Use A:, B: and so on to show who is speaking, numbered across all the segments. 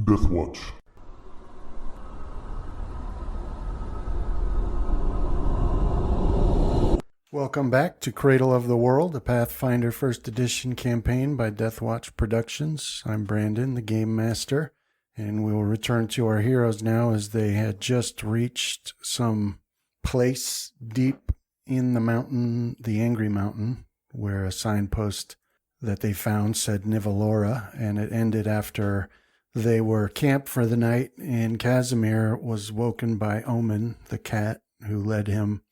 A: Death Watch.
B: Welcome back to Cradle of the World, a Pathfinder First Edition campaign by Death Watch Productions. I'm Brandon, the Game Master, and we will return to our heroes now as they had just reached some place deep in the mountain, the Angry Mountain, where a signpost that they found said Nevalora, and it ended after they were camped for the night, and Casimir was woken by Omen, the cat, who led him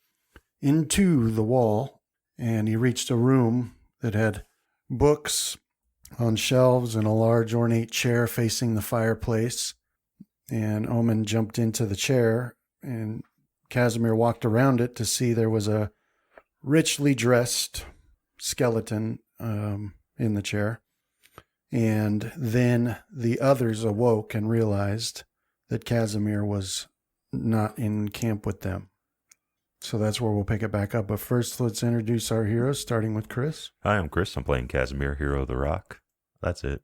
B: into the wall, and he reached a room that had books on shelves and a large ornate chair facing the fireplace. And Omen jumped into the chair, and Casimir walked around it to see there was a richly dressed skeleton in the chair. And then the others awoke and realized that Casimir was not in camp with them. So that's where we'll pick it back up. But first, let's introduce our heroes, starting with Chris.
C: Hi, I'm Chris. I'm playing Casimir, Hero of the Rock. That's it.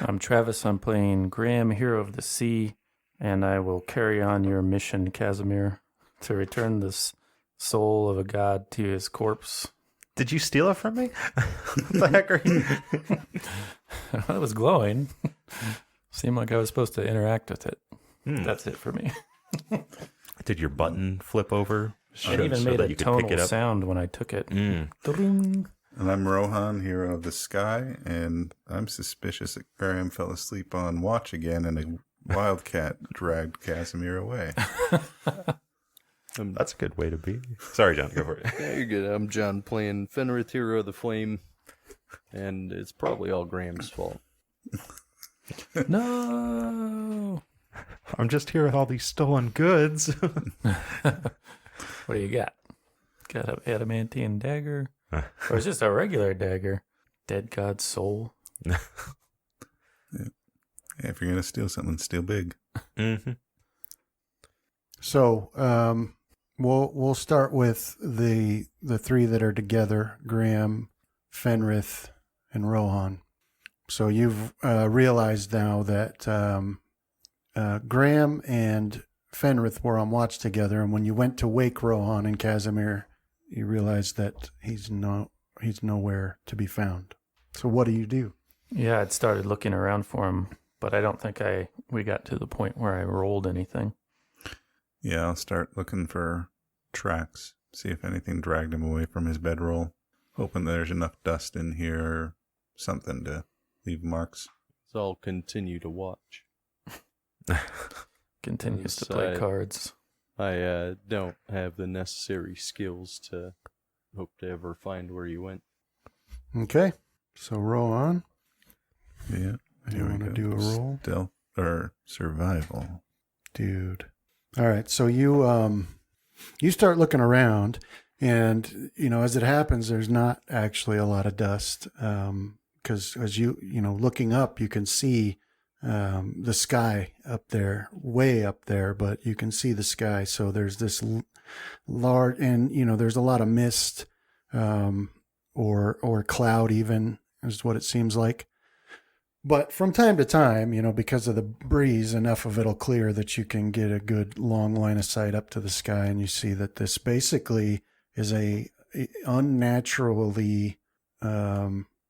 D: I'm Travis. I'm playing Graham, Hero of the Sea, and I will carry on your mission, Casimir, to return this soul of a god to his corpse.
C: Did you steal it from me? What the heck are you?
D: It was glowing. Seemed like I was supposed to interact with it. That's it for me.
C: Did your button flip over?
D: It even made a tonal sound when I took it.
E: And I'm Rohan, Hero of the Sky, and I'm suspicious that Graham fell asleep on watch again and a wildcat dragged Casimir away.
C: That's a good way to be. Sorry, John, go for it.
F: Yeah, you're good. I'm John playing Fenrith, Hero of the Flame, and it's probably all Graham's fault.
D: No!
C: I'm just here with all these stolen goods.
D: What do you got? Got an adamantine dagger? Or is just a regular dagger? Dead god's soul?
E: Yeah, if you're going to steal something, steal big.
C: Mm-hmm.
B: So we'll start with the three that are together, Graham, Fenrith, and Rohan. So you've realized now that Graham and Fenrith were on watch together, and when you went to wake Rohan and Casimir, you realized that he's nowhere to be found. So what do you do?
D: Yeah, I'd started looking around for him, but I don't think we got to the point where I rolled anything.
E: Yeah, I'll start looking for tracks, see if anything dragged him away from his bedroll, hoping there's enough dust in here or something to leave marks.
F: So I'll continue to watch.
D: Continues to play cards.
F: I don't have the necessary skills to hope to ever find where you went.
B: Okay, so roll on.
E: Yeah.
B: You want to do a roll?
E: Stealth or survival.
B: Dude. All right, so you start looking around, and, as it happens, there's not actually a lot of dust, because as looking up, you can see the sky up there, way up there, but you can see the sky. So there's this large, and there's a lot of mist, or cloud even, is what it seems like. But from time to time, because of the breeze, enough of it'll clear that you can get a good long line of sight up to the sky, and you see that this basically is a unnaturally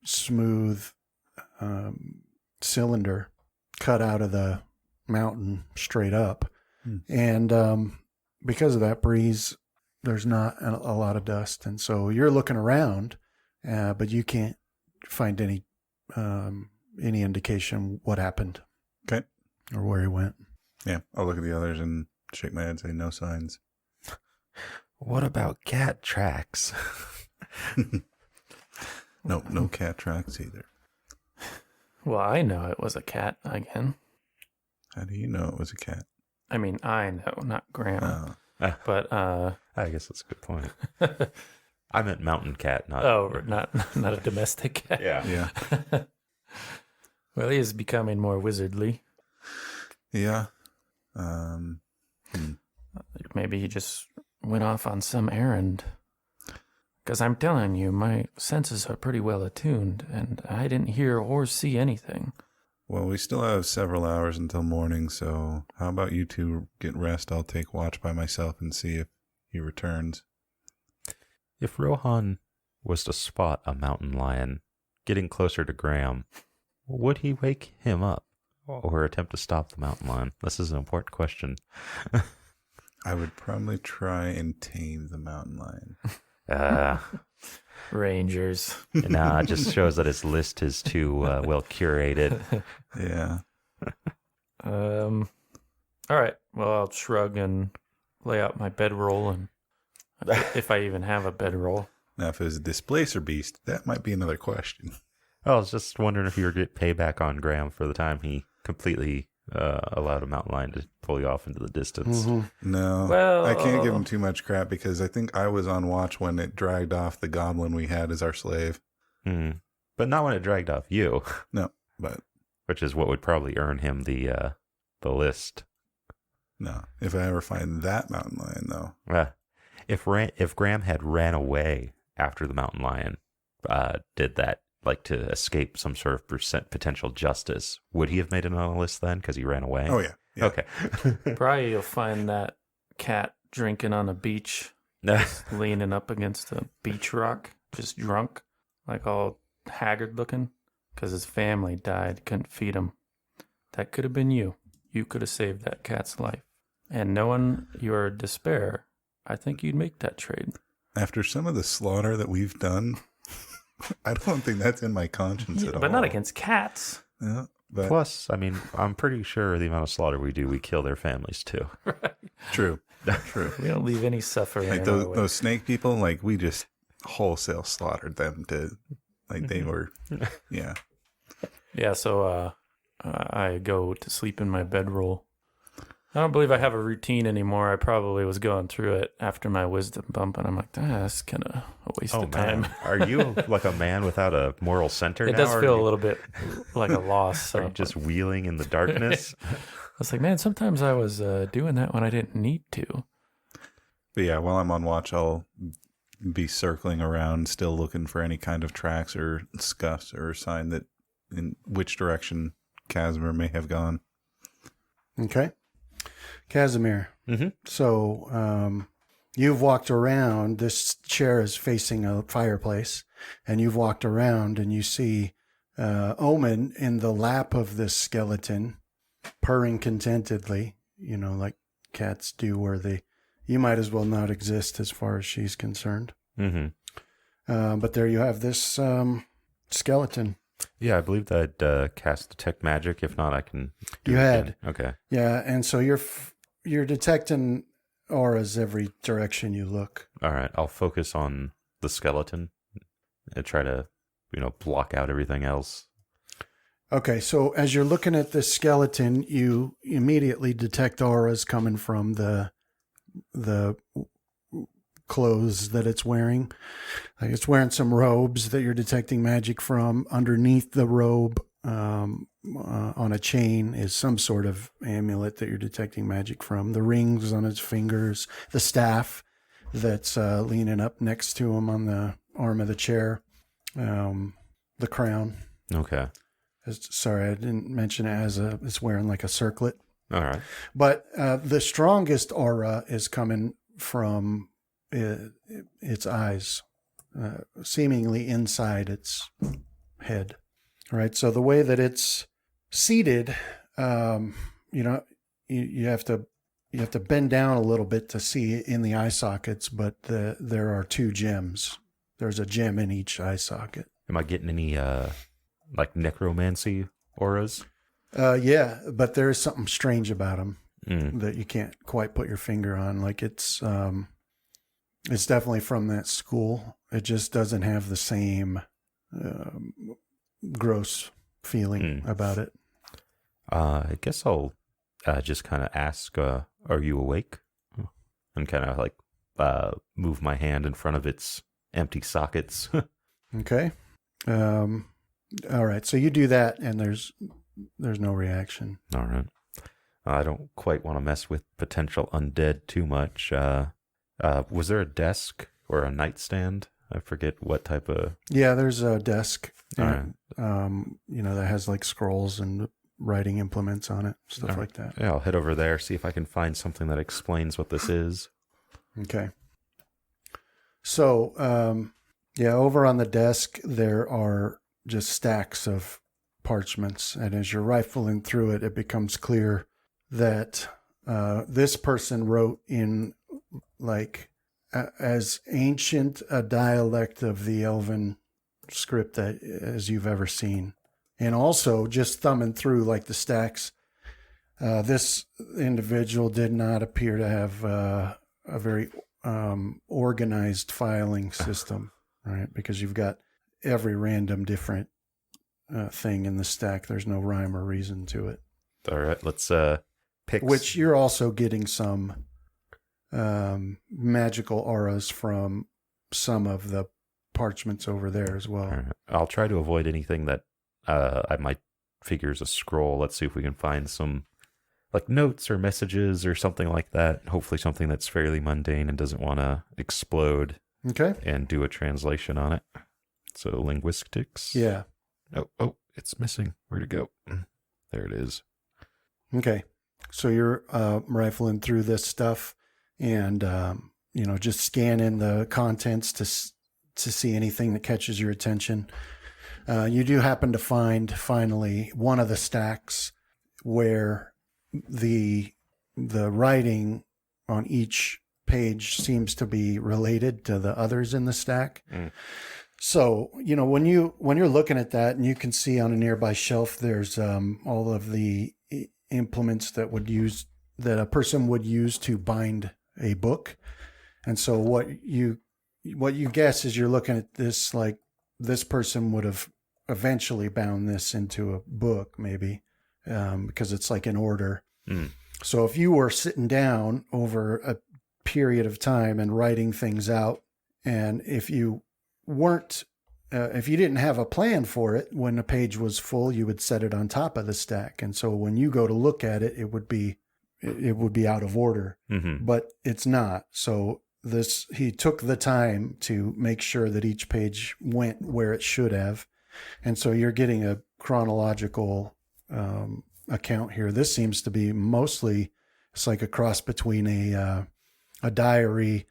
B: smooth cylinder cut out of the mountain straight up. And because of that breeze, there's not a lot of dust. And so you're looking around, but you can't find any indication what happened.
E: Okay.
B: Or where he went.
E: Yeah, I'll look at the others and shake my head and say no signs.
C: What about cat tracks?
E: No cat tracks either.
D: Well, I know it was a cat again.
E: How do you know it was a cat?
D: I mean, I know, not Graham. But
C: I guess that's a good point. I meant mountain cat, not
D: not a domestic cat.
E: Yeah.
D: Well, he is becoming more wizardly.
E: Yeah.
D: Maybe he just went off on some errand. Because I'm telling you, my senses are pretty well attuned, and I didn't hear or see anything.
E: Well, we still have several hours until morning, so how about you two get rest? I'll take watch by myself and see if he returns.
C: If Rohan was to spot a mountain lion getting closer to Graham, would he wake him up or attempt to stop the mountain lion? This is an important question.
E: I would probably try and tame the mountain lion.
D: Rangers.
C: Nah, it just shows that his list is too well curated.
E: Yeah.
D: All right. Well, I'll shrug and lay out my bedroll, and if I even have a bedroll.
E: Now, if it was a displacer beast, that might be another question.
C: I was just wondering if you were get payback on Graham for the time he completely allowed a mountain lion to pull you off into the distance.
E: No,
D: Well,
E: I can't give him too much crap because I think I was on watch when it dragged off the goblin we had as our slave.
C: But not when it dragged off you,
E: No, but
C: which is what would probably earn him the list.
E: no. If I ever find that mountain lion, though.
C: If Graham had ran away after the mountain lion did that, like to escape some sort of potential justice, would he have made it on a list then because he ran away?
E: Oh, yeah.
C: Okay.
D: Probably you'll find that cat drinking on a beach, leaning up against a beach rock, just drunk, like all haggard looking, because his family died, couldn't feed him. That could have been you. You could have saved that cat's life. And knowing your despair, I think you'd make that trade.
E: After some of the slaughter that we've done, I don't think that's in my conscience at all.
D: But not against cats.
E: Yeah, but
C: Plus, I mean, I'm pretty sure the amount of slaughter we do, we kill their families too.
E: true. True.
D: We don't leave any suffering.
E: Like
D: in our
E: those,
D: way.
E: those snake people, like we just wholesale slaughtered them to, like they were, yeah.
D: Yeah, so I go to sleep in my bedroll. I don't believe I have a routine anymore. I probably was going through it after my wisdom bump, and I'm like, that's kind of a waste of time.
C: Man. Are you like a man without a moral center
D: It
C: now?
D: does
C: or
D: feel
C: are
D: a
C: you-
D: little bit like a loss.
C: Are
D: So
C: you just wheeling in the darkness?
D: I was like, man, sometimes I was doing that when I didn't need to.
E: But yeah, while I'm on watch, I'll be circling around, still looking for any kind of tracks or scuffs or sign that in which direction Casimir may have gone.
B: Okay. Casimir.
C: Mm-hmm.
B: So you've walked around. This chair is facing a fireplace, and you've walked around and you see Omen in the lap of this skeleton, purring contentedly, like cats do, where you might as well not exist as far as she's concerned.
C: Mm-hmm.
B: But there you have this skeleton.
C: Yeah, I believe that I'd cast detect magic. If not, I can. Do
B: You
C: it
B: had.
C: again. Okay.
B: Yeah, and so you're detecting auras every direction you look.
C: All right. I'll focus on the skeleton and try to, block out everything else.
B: Okay, so as you're looking at this skeleton, you immediately detect auras coming from the clothes that it's wearing. Like it's wearing some robes that you're detecting magic from. Underneath the robe, on a chain, is some sort of amulet that you're detecting magic from. The rings on its fingers, the staff that's leaning up next to him on the arm of the chair, the crown.
C: Okay.
B: Sorry, I didn't mention it as it's wearing like a circlet.
C: All right.
B: But the strongest aura is coming from its eyes, seemingly inside its head. All right. So the way that it's seated, you have to bend down a little bit to see in the eye sockets, but there are two gems. There's a gem in each eye socket.
C: Am I getting any like necromancy auras?
B: Yeah, but there is something strange about them that you can't quite put your finger on. Like it's definitely from that school. It just doesn't have the same gross feeling about it.
C: I guess I'll just kind of ask, are you awake? And kind of like move my hand in front of its empty sockets.
B: Okay. All right. So you do that, and there's no reaction.
C: All right. I don't quite want to mess with potential undead too much. Was there a desk or a nightstand I forget what type of...
B: Yeah, there's a desk,
C: All
B: and, that has like scrolls and writing implements on it, stuff like that.
C: Yeah, I'll head over there, see if I can find something that explains what this is.
B: Okay. So, over on the desk, there are just stacks of parchments. And as you're rifling through it, it becomes clear that this person wrote in like as ancient a dialect of the Elven script that as you've ever seen. And also just thumbing through like the stacks, this individual did not appear to have a very organized filing system, right? Because you've got every random different thing in the stack. There's no rhyme or reason to it.
C: All right, let's pick...
B: Which you're also getting some magical auras from some of the parchments over there as well.
C: All right. I'll try to avoid anything that I might figure is a scroll. Let's see if we can find some like notes or messages or something like that. Hopefully something that's fairly mundane and doesn't want to explode.
B: Okay.
C: And do a translation on it. So linguistics.
B: Yeah.
C: Oh, it's missing. Where'd it go? There it is.
B: Okay. So you're rifling through this stuff and, just scanning the contents to see anything that catches your attention. You do happen to find finally one of the stacks where the writing on each page seems to be related to the others in the stack. So, when you're looking at that and you can see on a nearby shelf, there's all of the implements that a person would use to bind a book. And so what you guess is you're looking at this, like this person would have eventually bound this into a book, maybe, because it's like in order. So if you were sitting down over a period of time and writing things out, and if you didn't have a plan for it, when the page was full, you would set it on top of the stack. And so when you go to look at it, it would be out of order, but it's not. So he took the time to make sure that each page went where it should have. And so you're getting a chronological account here. This seems to be mostly, it's like a cross between a diary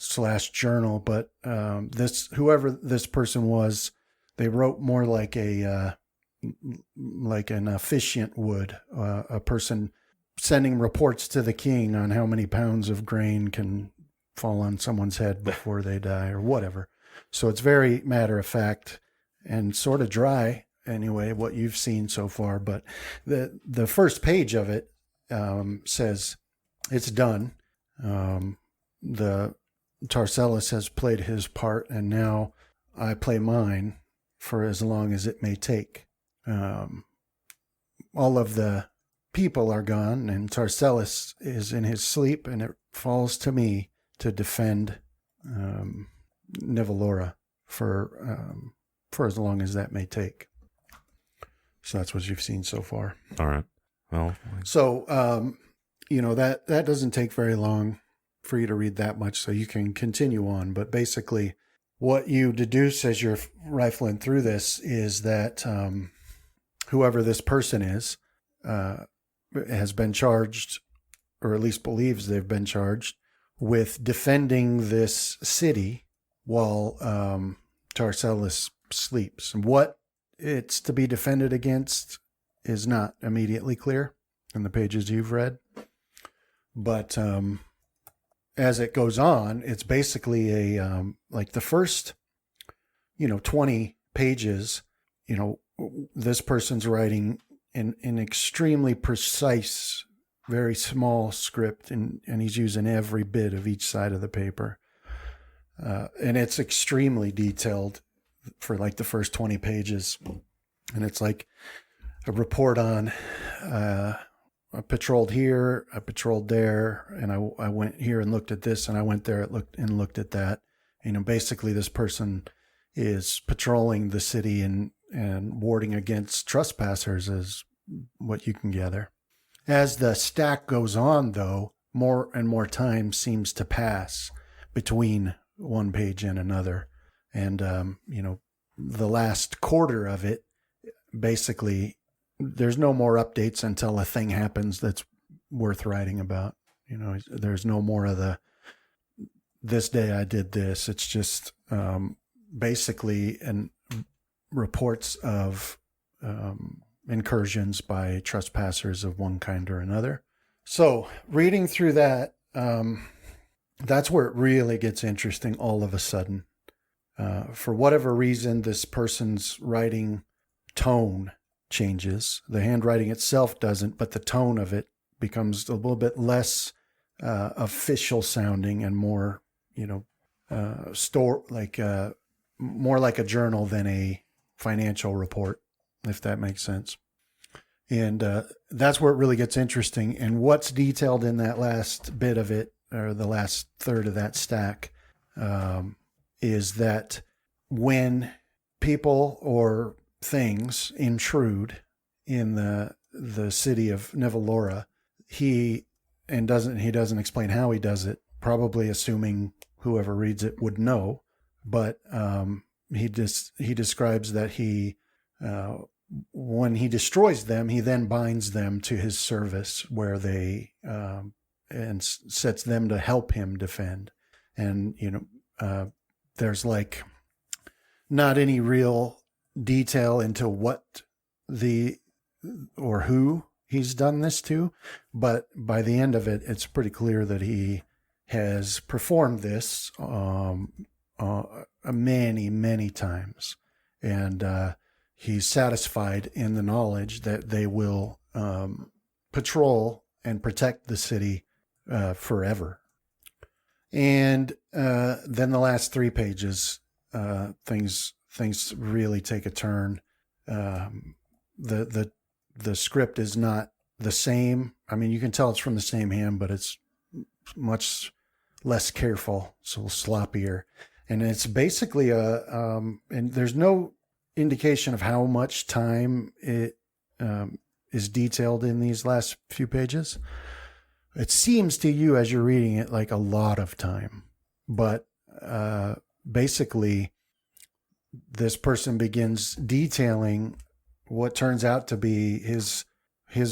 B: / journal, but whoever this person was, they wrote more like like an officiant would, a person sending reports to the king on how many pounds of grain can fall on someone's head before they die or whatever. So it's very matter of fact and sort of dry anyway, what you've seen so far. But the first page of it says it's done. The Tarcellus has played his part, and now I play mine for as long as it may take. All of the people are gone, and Tarcellus is in his sleep, and it falls to me to defend Nevalora for as long as that may take. So that's what you've seen so far.
C: All right. Well,
B: so that doesn't take very long for you to read that much, so you can continue on. But basically, what you deduce as you're rifling through this is that whoever this person is has been charged, or at least believes they've been charged, with defending this city while Tarcellus sleeps. And what it's to be defended against is not immediately clear in the pages you've read. But as it goes on, it's basically like the first, 20 pages, this person's writing in extremely precise, very small script, and he's using every bit of each side of the paper. And it's extremely detailed for like the first 20 pages. And it's like a report on, I patrolled here, I patrolled there, and I went here and looked at this, and I went there and looked at that. Basically this person is patrolling the city and warding against trespassers is what you can gather. As the stack goes on, though, more and more time seems to pass between one page and another. And, the last quarter of it, basically, there's no more updates until a thing happens that's worth writing about. There's no more of this day I did this. It's just basically reports of incursions by trespassers of one kind or another. So reading through that, that's where it really gets interesting all of a sudden. For whatever reason, this person's writing tone changes. The handwriting itself doesn't, but the tone of it becomes a little bit less official sounding and more, more like a journal than a financial report, if that makes sense. And that's where it really gets interesting. And what's detailed in that last bit of it, or the last third of that stack, is that when people or things intrude in the city of Nevalora, he doesn't explain how he does it, probably assuming whoever reads it would know. But he describes that when he destroys them, he then binds them to his service, where they and sets them to help him defend. And there's like not any real detail into what or who he's done this to, but by the end of it, it's pretty clear that he has performed this many, many times, and he's satisfied in the knowledge that they will patrol and protect the city forever. And then the last 3 pages, things really take a turn. The script is not the same. I mean, you can tell it's from the same hand, but it's much less careful, so sloppier. And it's basically and there's no indication of how much time it is detailed in these last few pages. It seems to you as you're reading it like a lot of time, but basically this person begins detailing what turns out to be his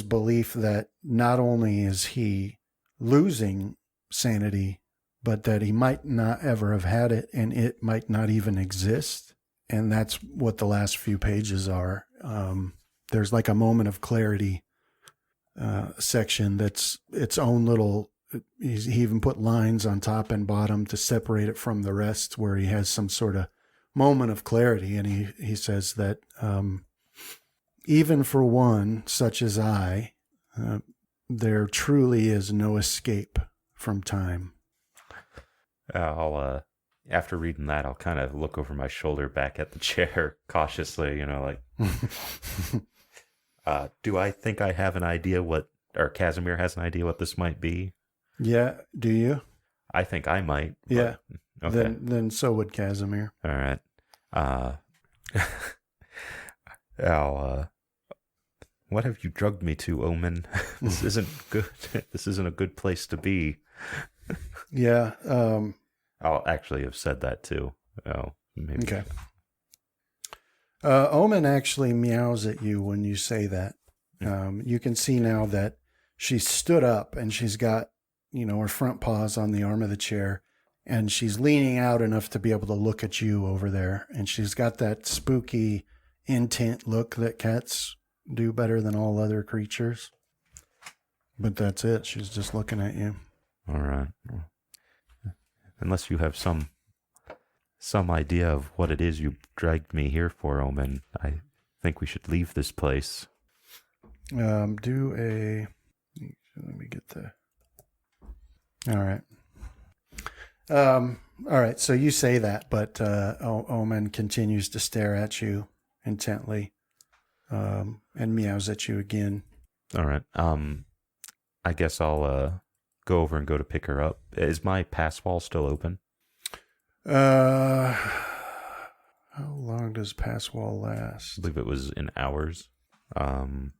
B: belief that not only is he losing sanity, but that he might not ever have had it, and it might not even exist. And that's what the last few pages are. There's like a moment of clarity section that's its own little, he even put lines on top and bottom to separate it from the rest, where he has some sort of moment of clarity. And he says that even for one such as I, there truly is no escape from time.
C: I'll after reading that, I'll kind of look over my shoulder back at the chair cautiously, like, do I think I have an idea or Casimir has an idea what this might be?
B: Yeah. Do you?
C: I think I might.
B: Yeah.
C: Okay.
B: Then so would Casimir.
C: All right. What have you drugged me to, Omen? This isn't good. This isn't a good place to be.
B: Yeah.
C: I'll actually have said that too. Oh, maybe.
B: Okay. Omen actually meows at you when you say that. You can see now that she stood up and she's got, her front paws on the arm of the chair, and she's leaning out enough to be able to look at you over there. And she's got that spooky, intent look that cats do better than all other creatures. But that's it. She's just looking at you.
C: All right. Unless you have some idea of what it is you dragged me here for, Omen, I think we should leave this place.
B: Let me get the... All right. All right. So you say that, but Omen continues to stare at you intently, and meows at you again.
C: All right. I guess I'll go over and go to pick her up. Is my pass wall still open?
B: How long does pass wall last?
C: I believe it was in hours.
B: So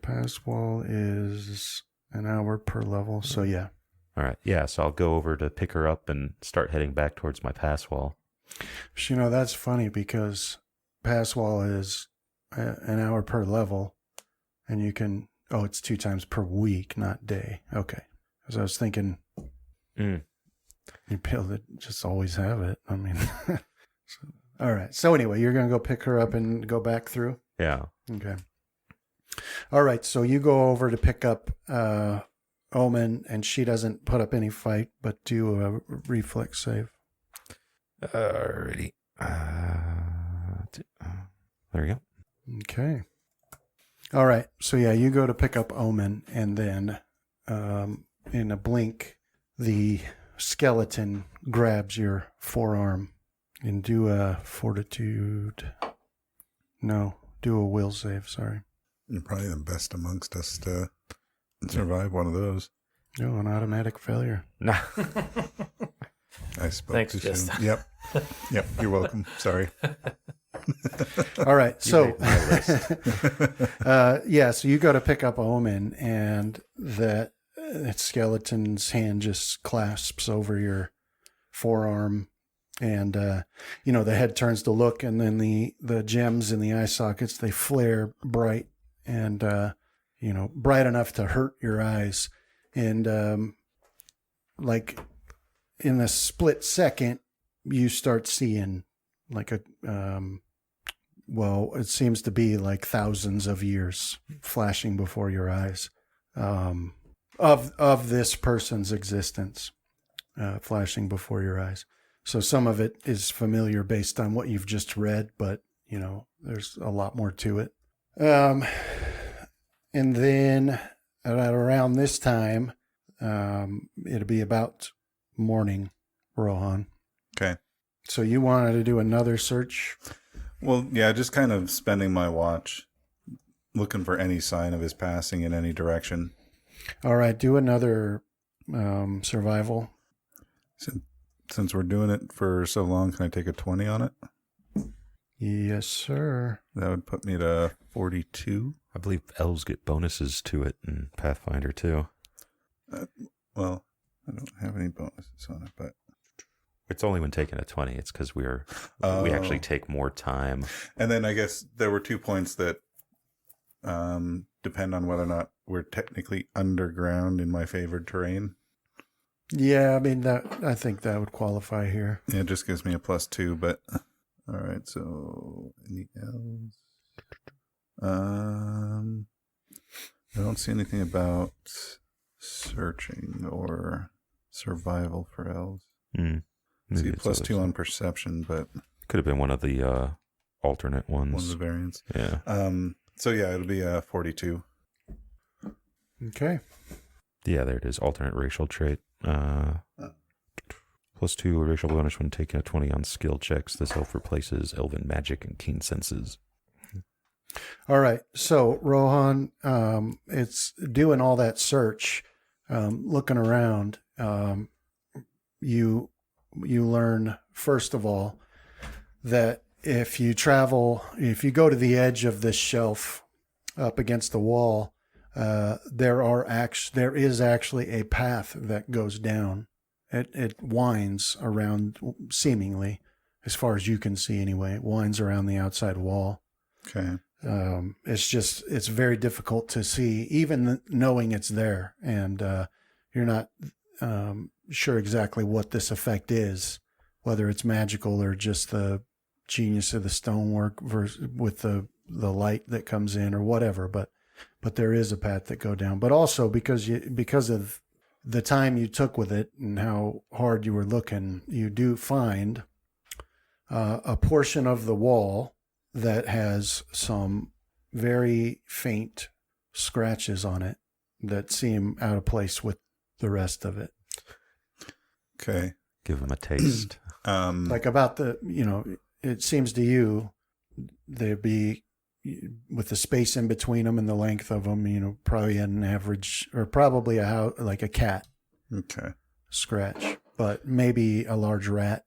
B: pass wall is an hour per level. So yeah.
C: All right. Yeah. So I'll go over to pick her up and start heading back towards my pass wall.
B: That's funny because pass wall is an hour per level, and you can. Oh, it's 2 times per week, not day. Okay, because I was thinking you'd be able to just always have it. I mean, all right. So anyway, you're gonna go pick her up and go back through.
C: Yeah.
B: Okay. All right. So you go over to pick up Omen, and she doesn't put up any fight, but do a reflex save.
C: Alrighty. There you go.
B: Okay. All right. So yeah, you go to pick up Omen, and then in a blink, the skeleton grabs your forearm and do a fortitude. No, do a will save. Sorry.
E: You're probably the best amongst us to survive one of those.
B: No, an automatic failure.
C: Nah.
E: I spoke
D: Thanks,
E: too soon.
D: Justin.
E: Yep. You're welcome. Sorry.
B: All right. So,
C: made my list.
B: so you go to pick up Omen, and that skeleton's hand just clasps over your forearm, and the head turns to look, and then the gems in the eye sockets, they flare bright and bright enough to hurt your eyes, and like in a split second, you start seeing like a it seems to be like thousands of years flashing before your eyes of this person's existence, flashing before your eyes. So some of it is familiar based on what you've just read, but there's a lot more to it. And then at around this time, it'll be about morning, Rohan.
E: Okay.
B: So you wanted to do another search?
E: Well, yeah, just kind of spending my watch looking for any sign of his passing in any direction.
B: All right, do another survival.
E: Since we're doing it for so long, can I take a 20 on it?
B: Yes, sir.
E: That would put me to 42.
C: I believe elves get bonuses to it in Pathfinder too.
E: Well, I don't have any bonuses on it, but
C: It's only when taking a 20. It's because we actually take more time.
E: And then I guess there were 2 points that depend on whether or not we're technically underground in my favored terrain.
B: Yeah, I mean I think that would qualify here.
E: Yeah, it just gives me a +2, but all right, so any elves? I don't see anything about searching or survival for elves.
C: Mm.
E: See
C: Maybe it's
E: +2 on perception, but
C: could have been one of the alternate ones.
E: one of the variants.
C: Yeah.
E: So yeah, it'll be 42.
B: Okay.
C: Yeah, there it is. Alternate racial trait. +2 racial bonus when taking a 20 on skill checks. This elf replaces elven magic and keen senses.
B: All right. So Rohan, it's doing all that search, looking around. You learn first of all that if you go to the edge of this shelf up against the wall, there is actually a path that goes down. It winds around, seemingly, as far as you can see anyway. It winds around the outside wall.
E: Okay.
B: It's very difficult to see, even knowing it's there, and you're not sure exactly what this effect is, whether it's magical or just the genius of the stonework with the light that comes in or whatever. But there is a path that go down. But also because of the time you took with it and how hard you were looking, you do find a portion of the wall that has some very faint scratches on it that seem out of place with the rest of it.
E: Okay.
C: Give him a taste.
B: Like about it seems to you there'd be, with the space in between them and the length of them, probably an average, or probably like a cat
E: Okay.
B: scratch, but maybe a large rat,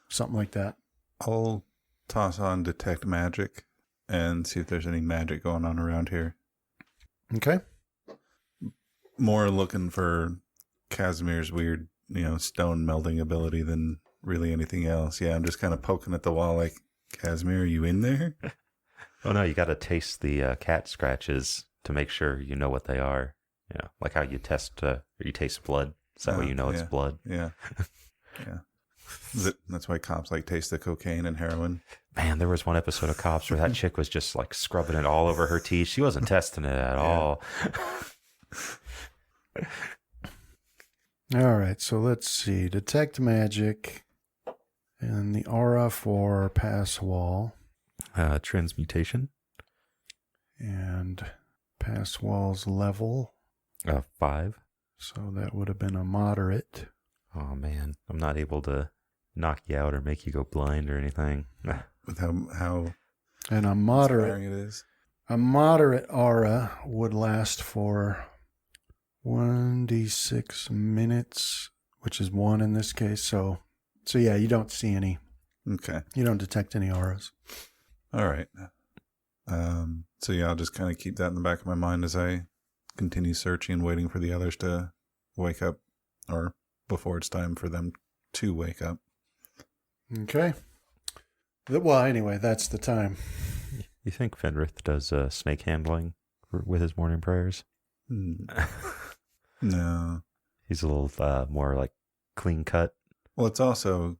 B: something like that.
E: I'll toss on detect magic and see if there's any magic going on around here.
B: Okay.
E: More looking for Casimir's weird, stone melding ability than really anything else. Yeah, I'm just kind of poking at the wall like, Casimir, are you in there?
C: Oh no, you got to taste the cat scratches to make sure you know what they are. Yeah, like how you test, you taste blood. So that way you know it's blood.
E: Yeah. Yeah. That's why cops like taste the cocaine and heroin.
C: Man, there was one episode of Cops where that chick was just like scrubbing it all over her teeth. She wasn't testing it at all.
B: All right, so let's see. Detect magic and the aura for pass wall.
C: Transmutation.
B: And pass wall's level.
C: 5.
B: So that would have been a moderate.
C: Oh man, I'm not able to knock you out or make you go blind or anything.
E: With how
B: And
E: inspiring it is.
B: a moderate aura would last for 1d6 minutes, which is 1 in this case. So yeah, you don't see any.
E: Okay.
B: You don't detect any auras.
E: All right. So yeah, I'll just kind of keep that in the back of my mind as I continue searching and waiting for the others to wake up, or before it's time for them to wake up.
B: Okay. Well, anyway, that's the time.
C: You think Fenrith does snake handling with his morning prayers?
E: No.
C: He's a little more like clean cut.
E: Well, it's also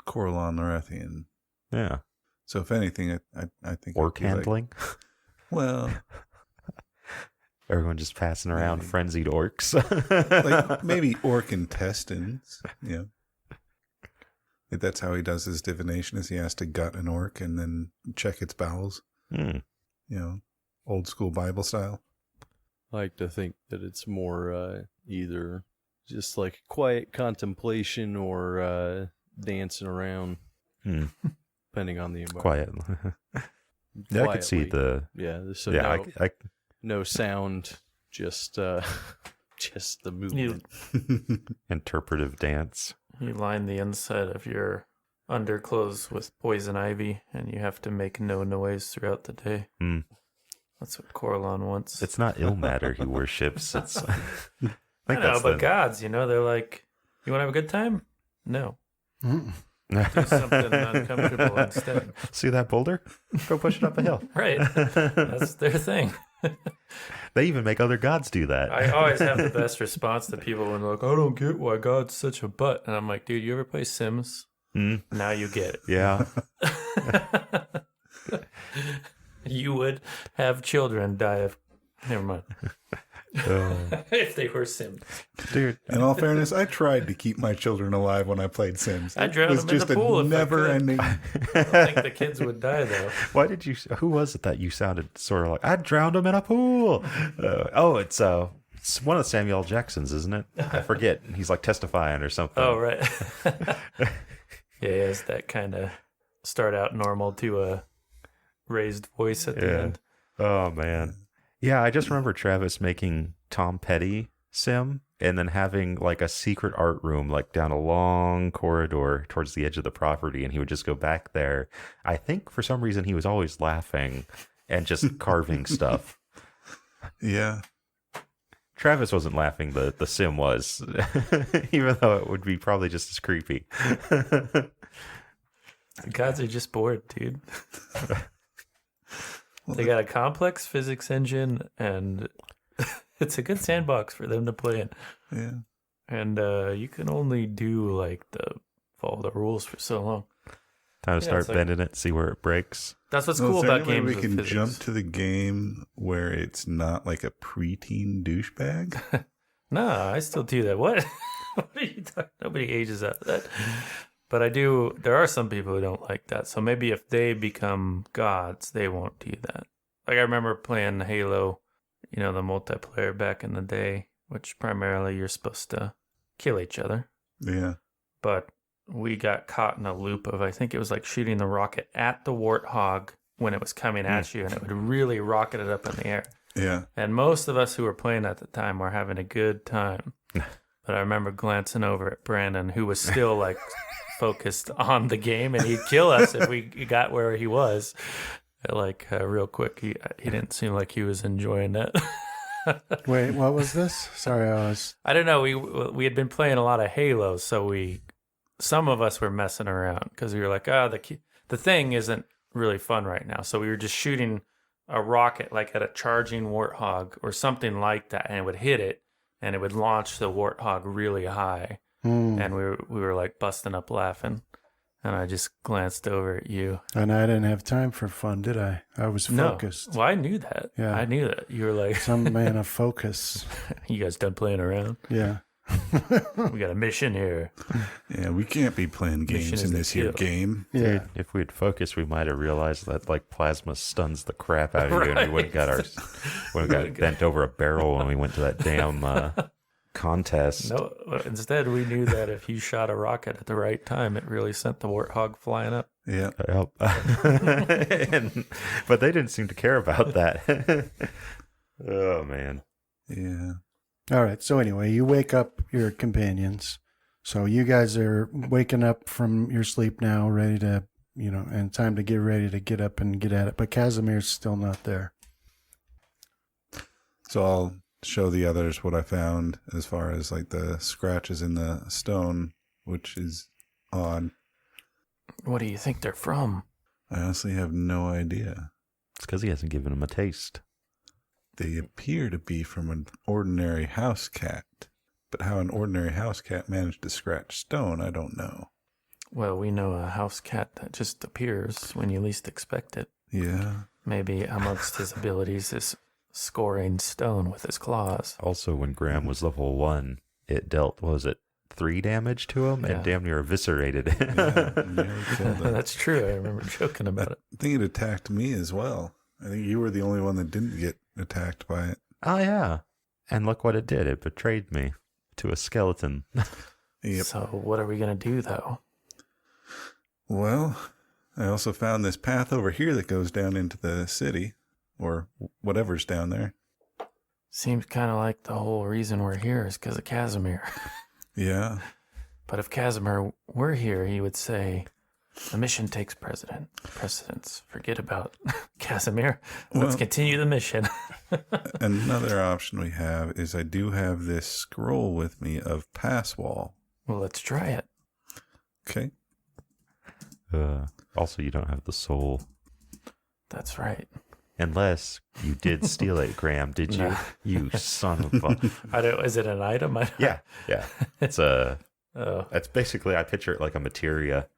E: Corlon Lorethian.
C: Yeah.
E: So if anything, I think
C: Orc
E: it'd be
C: handling.
E: Like, well,
C: Everyone just passing around
E: Maybe.
C: frenzied orcs.
E: like maybe orc intestines. Yeah. If that's how he does his divination, is he has to gut an orc and then check its bowels. You know, old school Bible style.
F: I like to think that it's more either just like quiet contemplation or dancing around, depending on the environment.
C: Quiet. Yeah, I could see the.
F: Yeah, so
C: Yeah,
F: no, no sound, just the movement.
C: interpretive dance.
D: You line the inside of your underclothes with poison ivy, and you have to make no noise throughout the day. That's what Corlon wants.
C: It's not Ilmater he worships. It's. I think
D: I know,
C: that's
D: but gods, they're like, you want to have a good time? No. Do something uncomfortable instead.
C: See that boulder? Go push it up a hill.
D: Right. That's their thing.
C: They even make other gods do that.
D: I always have the best response to people when they're like, I don't get why God's such a butt. And I'm like, dude, you ever play Sims? Now you get it.
C: Yeah.
D: You would have children die of... Never mind. If they were Sims.
C: Dude.
E: In all fairness, I tried to keep my children alive when I played Sims.
D: I drowned them in the pool
E: It was just a
D: if I
E: never-ending.
D: I don't think the kids would die, though.
C: Why did you? Who was it that you sounded sort of like? I drowned him in a pool. It's one of Samuel L. Jackson's, isn't it? I forget. He's like testifying or something.
D: Oh, right. Yeah, he has that kind of start out normal to a raised voice at the end.
C: Oh man. Yeah, I just remember Travis making Tom Petty sim and then having like a secret art room like down a long corridor towards the edge of the property, and he would just go back there. I think for some reason he was always laughing and just carving stuff.
E: Yeah.
C: Travis wasn't laughing, the sim was, even though it would be probably just as creepy.
D: The gods are just bored, dude. They got a complex physics engine, and it's a good sandbox for them to play in.
E: Yeah.
D: And you can only do follow the rules for so long.
C: Time to start bending it, see where it breaks.
D: That's what's
E: Well,
D: cool
E: is there
D: about
E: any way
D: games
E: we
D: with
E: can
D: physics.
E: jump to the game where it's not like a preteen douchebag.
D: Nah, I still do that. What? What are you talking? Nobody ages out of that. But I do. There are some people who don't like that. So maybe if they become gods, they won't do that. Like I remember playing Halo, the multiplayer back in the day, which primarily you're supposed to kill each other.
E: Yeah.
D: But we got caught in a loop of, I think it was like shooting the rocket at the warthog when it was coming at you, and it would really rocket it up in the air.
E: Yeah.
D: And most of us who were playing at the time were having a good time. But I remember glancing over at Brandon, who was still like focused on the game, and he'd kill us if we got where he was. Real quick, he didn't seem like he was enjoying that.
B: Wait, what was this? Sorry,
D: I don't know. We had been playing a lot of Halo, so we some of us were messing around because we were like, the thing isn't really fun right now. So we were just shooting a rocket like at a charging warthog or something like that, and it would hit it, and it would launch the warthog really high. And we were like busting up laughing. And I just glanced over at you.
B: And I didn't have time for fun, did I? I was focused.
D: No. Well, I knew that.
B: Yeah.
D: I knew that. You were like,
B: Some man of focus.
D: you guys done playing around?
B: Yeah.
D: We got a mission here.
E: Yeah, we can't be playing
D: Mission
E: games
D: is
E: in
D: the
E: this here
D: kill.
E: game.
B: Yeah.
C: Dude, if we'd focused, we might have realized that like plasma stuns the crap out of you, and we would have got bent over a barrel when we went to that damn contest.
D: No, instead we knew that if you shot a rocket at the right time, it really sent the warthog flying up.
E: Yeah.
C: But they didn't seem to care about that. Oh man.
E: Yeah.
B: All right. So anyway, you wake up your companions. So you guys are waking up from your sleep now, ready to, and time to get ready to get up and get at it. But Casimir's still not there.
E: So I'll show the others what I found as far as like the scratches in the stone, which is odd.
D: What do you think they're from?
E: I honestly have no idea.
C: It's because he hasn't given him a taste.
E: They appear to be from an ordinary house cat, but how an ordinary house cat managed to scratch stone, I don't know.
D: Well, we know a house cat that just appears when you least expect it.
E: Yeah.
D: Maybe amongst his abilities is scoring stone with his claws.
C: Also, when Graham was level 1, it dealt, what was it, 3 damage to him and damn near eviscerated.
E: Yeah, nearly killed it.
D: That's true. I remember joking about it.
E: I think it attacked me as well. I think you were the only one that didn't get attacked by it.
C: Oh, yeah. And look what it did. It betrayed me to a skeleton.
E: Yep.
D: So what are we going to do, though?
E: Well, I also found this path over here that goes down into the city, or whatever's down there.
D: Seems kind of like the whole reason we're here is because of Casimir.
E: Yeah.
D: But if Casimir were here, he would say, the mission takes precedence. Forget about Casimir. Let's
E: Well-
D: continue the mission.
E: Another option we have is I do have this scroll with me of pass wall.
D: Well, let's try it.
E: Okay.
C: Also, you don't have the soul.
D: That's right.
C: Unless you did steal it, Graham, did you?
D: No.
C: You son of a...
D: Is it an item?
C: Yeah. It's It's basically, I picture it like a materia.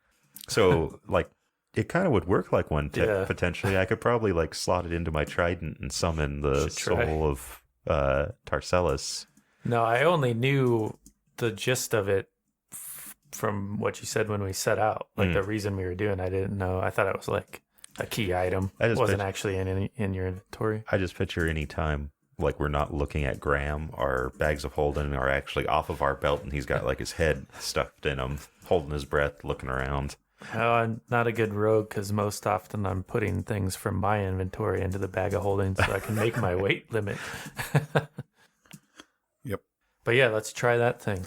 C: So, like, it kind of would work like one potentially. I could probably, like, slot it into my trident and summon the soul of Tarcellus.
D: No, I only knew the gist of it from what you said when we set out. Like, the reason we were doing I didn't know. I thought it was, like, a key item. It wasn't actually in your inventory.
C: I just picture any time, like, we're not looking at Graham, our bags of holding are actually off of our belt, and he's got, like, his head stuffed in them, holding his breath, looking around.
D: No, I'm not a good rogue because most often I'm putting things from my inventory into the bag of holding so I can make my weight limit.
E: Yep.
D: But yeah, let's try that thing.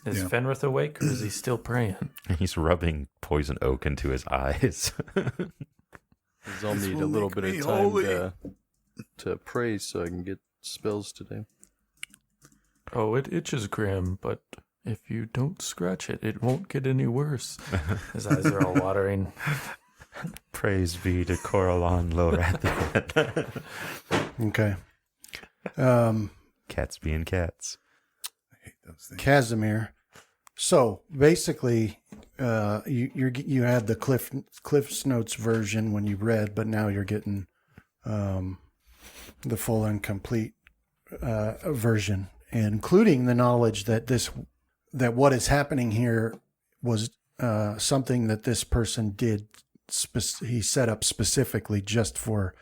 D: Is
E: Yeah.
D: Fenrith awake or is he still praying?
C: He's rubbing poison oak into his eyes.
F: I'll need a little bit of time to pray so I can get spells today.
D: Oh, it itches, Graham, but if you don't scratch it, it won't get any worse. His eyes are all watering.
C: Praise be to Coralon Lorathan.
B: Okay.
C: Cats being cats.
E: I hate those things.
B: Casimir. So basically, you had the Cliff's Notes version when you read, but now you're getting the full and complete version, including the knowledge that what is happening here was something that this person did. He set up specifically just for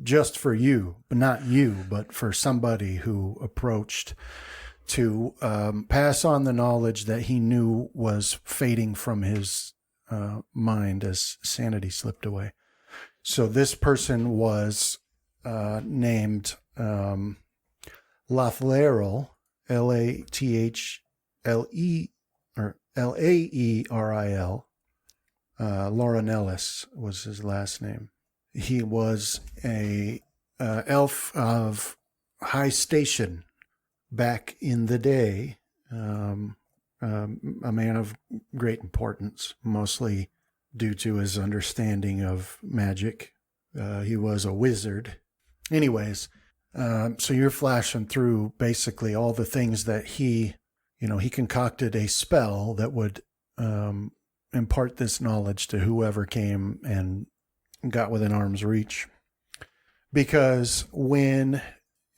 B: you, but not you, but for somebody who approached to pass on the knowledge that he knew was fading from his mind as sanity slipped away. So this person was named Lathleril, Lathle or Laeril. Laurinellus was his last name. He was a elf of high station back in the day, a man of great importance, mostly due to his understanding of magic. He was a wizard. Anyways, so you're flashing through basically all the things that he concocted a spell that would impart this knowledge to whoever came and got within arm's reach. Because when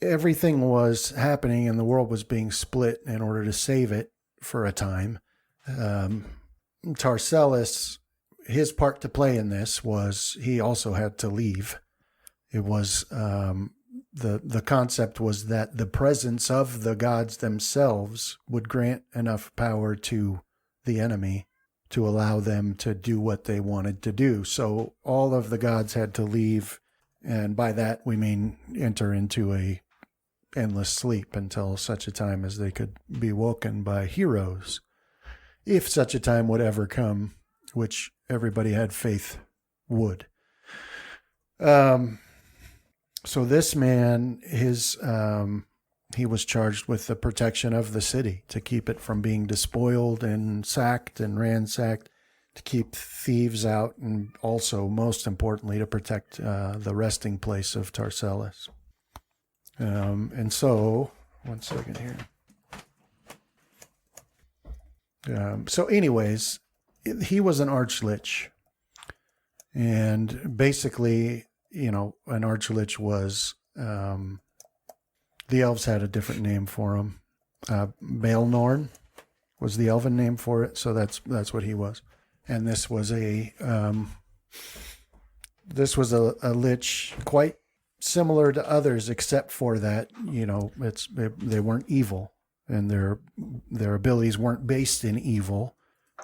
B: everything was happening and the world was being split in order to save it for a time, Tarcellus, his part to play in this was he also had to leave. It was the concept was that the presence of the gods themselves would grant enough power to the enemy to allow them to do what they wanted to do. So all of the gods had to leave, and by that we mean enter into a endless sleep until such a time as they could be woken by heroes, if such a time would ever come, which everybody had faith would. So this man, he was charged with the protection of the city, to keep it from being despoiled and sacked and ransacked, to keep thieves out, and also, most importantly, to protect the resting place of Tarcellus. And so, one second here. So anyways, he was an archlich. And basically, an archlich was, the elves had a different name for him. Baelnorn was the elven name for it. So that's what he was. And this was a lich quite similar to others, except for that, they weren't evil, and their abilities weren't based in evil,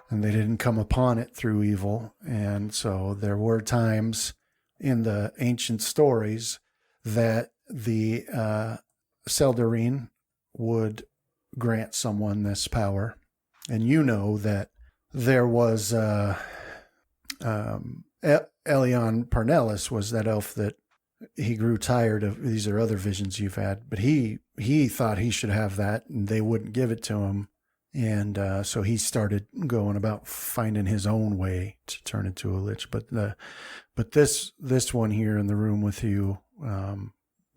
B: and they didn't come upon it through evil. And so there were times in the ancient stories that the Seldarine would grant someone this power. And that there was Elion Parnellus was that elf that he grew tired of. These are other visions you've had, but he thought he should have that, and they wouldn't give it to him. And so he started going about finding his own way to turn into a lich. But this one here in the room with you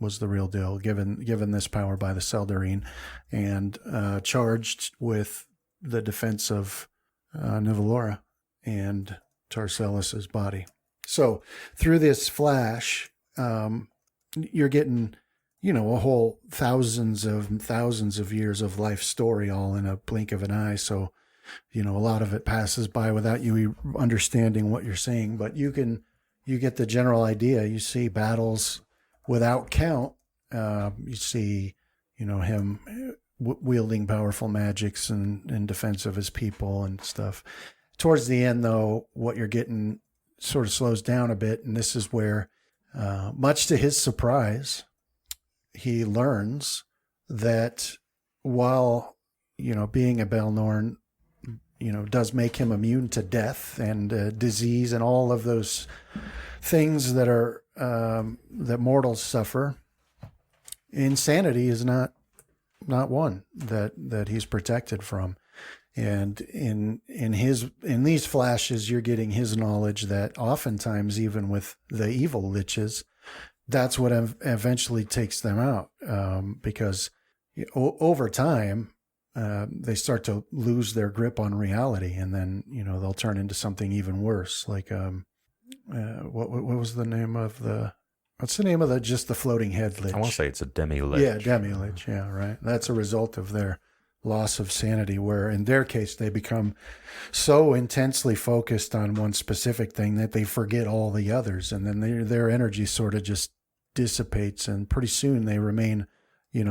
B: was the real deal, given this power by the Seldarine, and charged with the defense of Nevalora and Tarcellus's body. So through this flash, you're getting, a whole thousands of years of life story all in a blink of an eye. So, a lot of it passes by without you understanding what you're saying, but you get the general idea. You see battles without count. You see, him wielding powerful magics in defense of his people and stuff. Towards the end, though, what you're getting sort of slows down a bit, and this is where, much to his surprise, he learns that while, being a Baelnorn, does make him immune to death and disease and all of those things that are that mortals suffer, insanity is not one that he's protected from. And in these flashes, you're getting his knowledge that oftentimes, even with the evil liches, that's what eventually takes them out, because over time they start to lose their grip on reality, and then they'll turn into something even worse. Like what was the name of the? What's the name of the floating head lich?
C: I want to say it's a demi-lich.
B: Yeah, demi-lich. Yeah, right. That's a result of their loss of sanity, where in their case they become so intensely focused on one specific thing that they forget all the others, and then their energy sort of just dissipates, and pretty soon they remain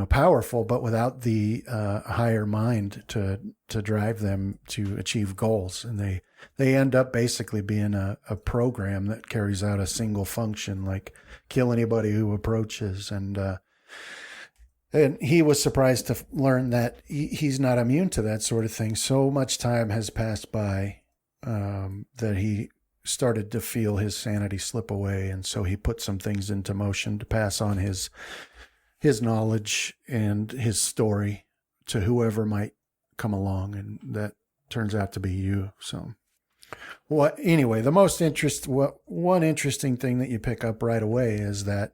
B: powerful, but without the higher mind to drive them to achieve goals. And they end up basically being a program that carries out a single function, like kill anybody who approaches. And he was surprised to learn that he's not immune to that sort of thing. So much time has passed by that he started to feel his sanity slip away. And so he put some things into motion to pass on his knowledge and his story to whoever might come along, and that turns out to be you. So, anyway, one interesting thing that you pick up right away is that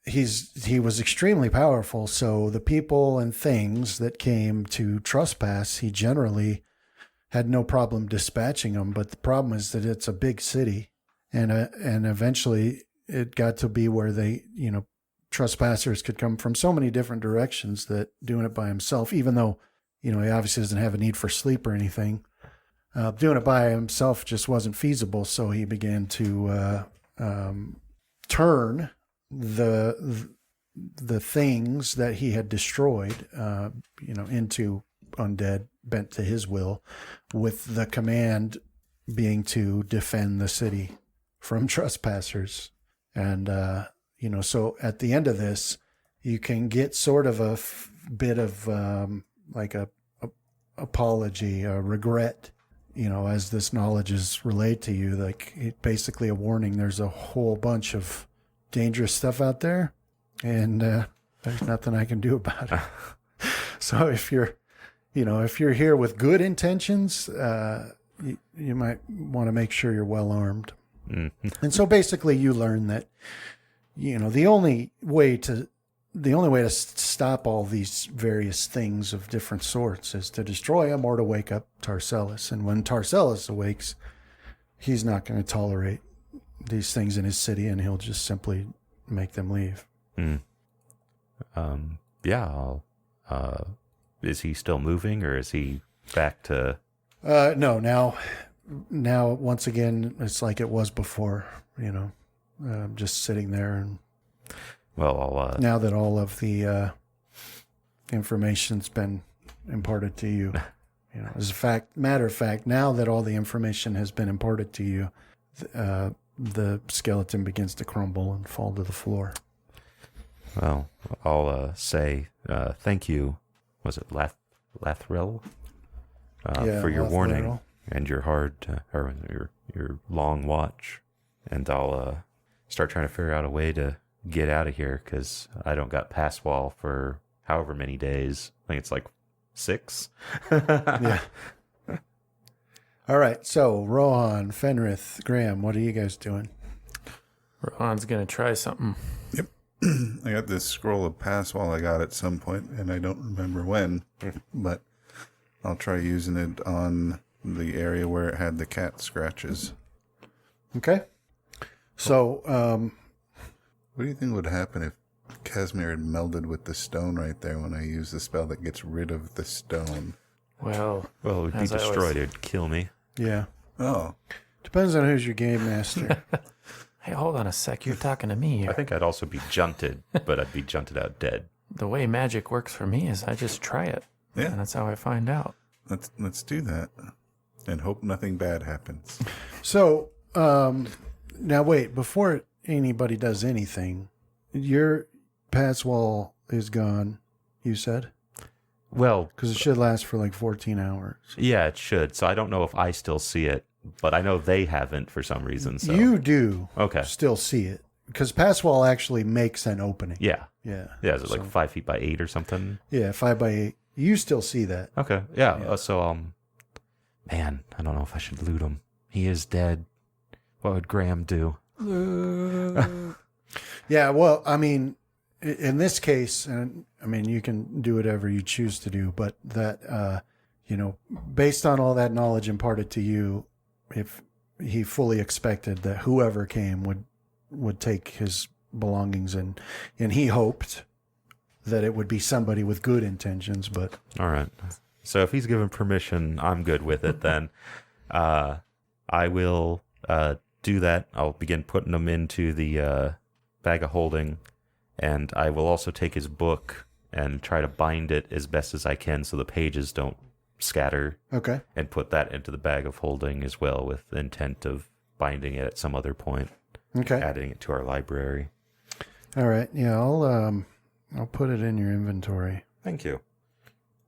B: he was extremely powerful. So the people and things that came to trespass, he generally had no problem dispatching them. But the problem is that it's a big city, and eventually it got to be where they, trespassers could come from so many different directions that doing it by himself, even though, he obviously doesn't have a need for sleep or anything, doing it by himself just wasn't feasible. So he began to turn the things that he had destroyed, into undead, bent to his will, with the command being to defend the city from trespassers. And, so at the end of this, you can get sort of a bit of like a apology, a regret, as this knowledge is relayed to you, like basically a warning. There's a whole bunch of dangerous stuff out there, and there's nothing I can do about it. So if you're here with good intentions, you might want to make sure you're well armed. Mm-hmm. And so basically you learn that, the only way to stop all these various things of different sorts is to destroy them or to wake up Tarcellus. And when Tarcellus awakes, he's not going to tolerate these things in his city, and he'll just simply make them leave.
C: Is he still moving, or is he back to...
B: No, now once again, it's like it was before, just sitting there. And
C: well,
B: now that all of the information's been imparted to you, as a matter of fact, now that all the information has been imparted to you, the skeleton begins to crumble and fall to the floor.
C: Well, I'll say thank you. Was it Lathril? For your warning and your your long watch. And I'll start trying to figure out a way to get out of here, because I don't got pass wall for however many days. I think it's like 6.
B: Yeah. All right. So Rohan, Fenrith, Graham, what are you guys doing?
D: Rohan's going to try something.
E: Yep. I got this scroll of pass wall I got at some point, and I don't remember when, but I'll try using it on the area where it had the cat scratches.
B: Okay. So,
E: what do you think would happen if Casimir had melded with the stone right there when I use the spell that gets rid of the stone?
D: Well,
C: it would be destroyed. It'd kill me.
B: Yeah.
E: Oh.
B: Depends on who's your game master.
D: Hey, hold on a sec. You're talking to me here.
C: I think I'd also be junted, but I'd be junted out dead.
D: The way magic works for me is I just try it.
E: Yeah.
D: And that's how I find out.
E: Let's do that and hope nothing bad happens.
B: So, now wait, before anybody does anything, your pass wall is gone, you said?
C: Well,
B: because it should last for like 14 hours.
C: Yeah, it should. So I don't know if I still see it, but I know they haven't for some reason. So
B: you do
C: okay.
B: Still see it, because pass wall actually makes an opening.
C: Yeah.
B: Yeah.
C: Yeah, is it like 5 feet by 8 or something?
B: Yeah, 5 by 8. You still see that.
C: Okay. Yeah. So, man, I don't know if I should loot him. He is dead. What would Graham do?
B: Yeah, well, I mean, in this case, and I mean, you can do whatever you choose to do, but that, based on all that knowledge imparted to you, if he fully expected that whoever came would take his belongings, and he hoped that it would be somebody with good intentions, but...
C: All right. So if he's given permission, I'm good with it then. I will do that. I'll begin putting them into the bag of holding, and I will also take his book and try to bind it as best as I can so the pages don't scatter. Okay. And put that into the bag of holding as well, with the intent of binding it at some other point.
B: Okay.
C: Adding it to our library.
B: All right. Yeah, I'll put it in your inventory.
C: Thank you.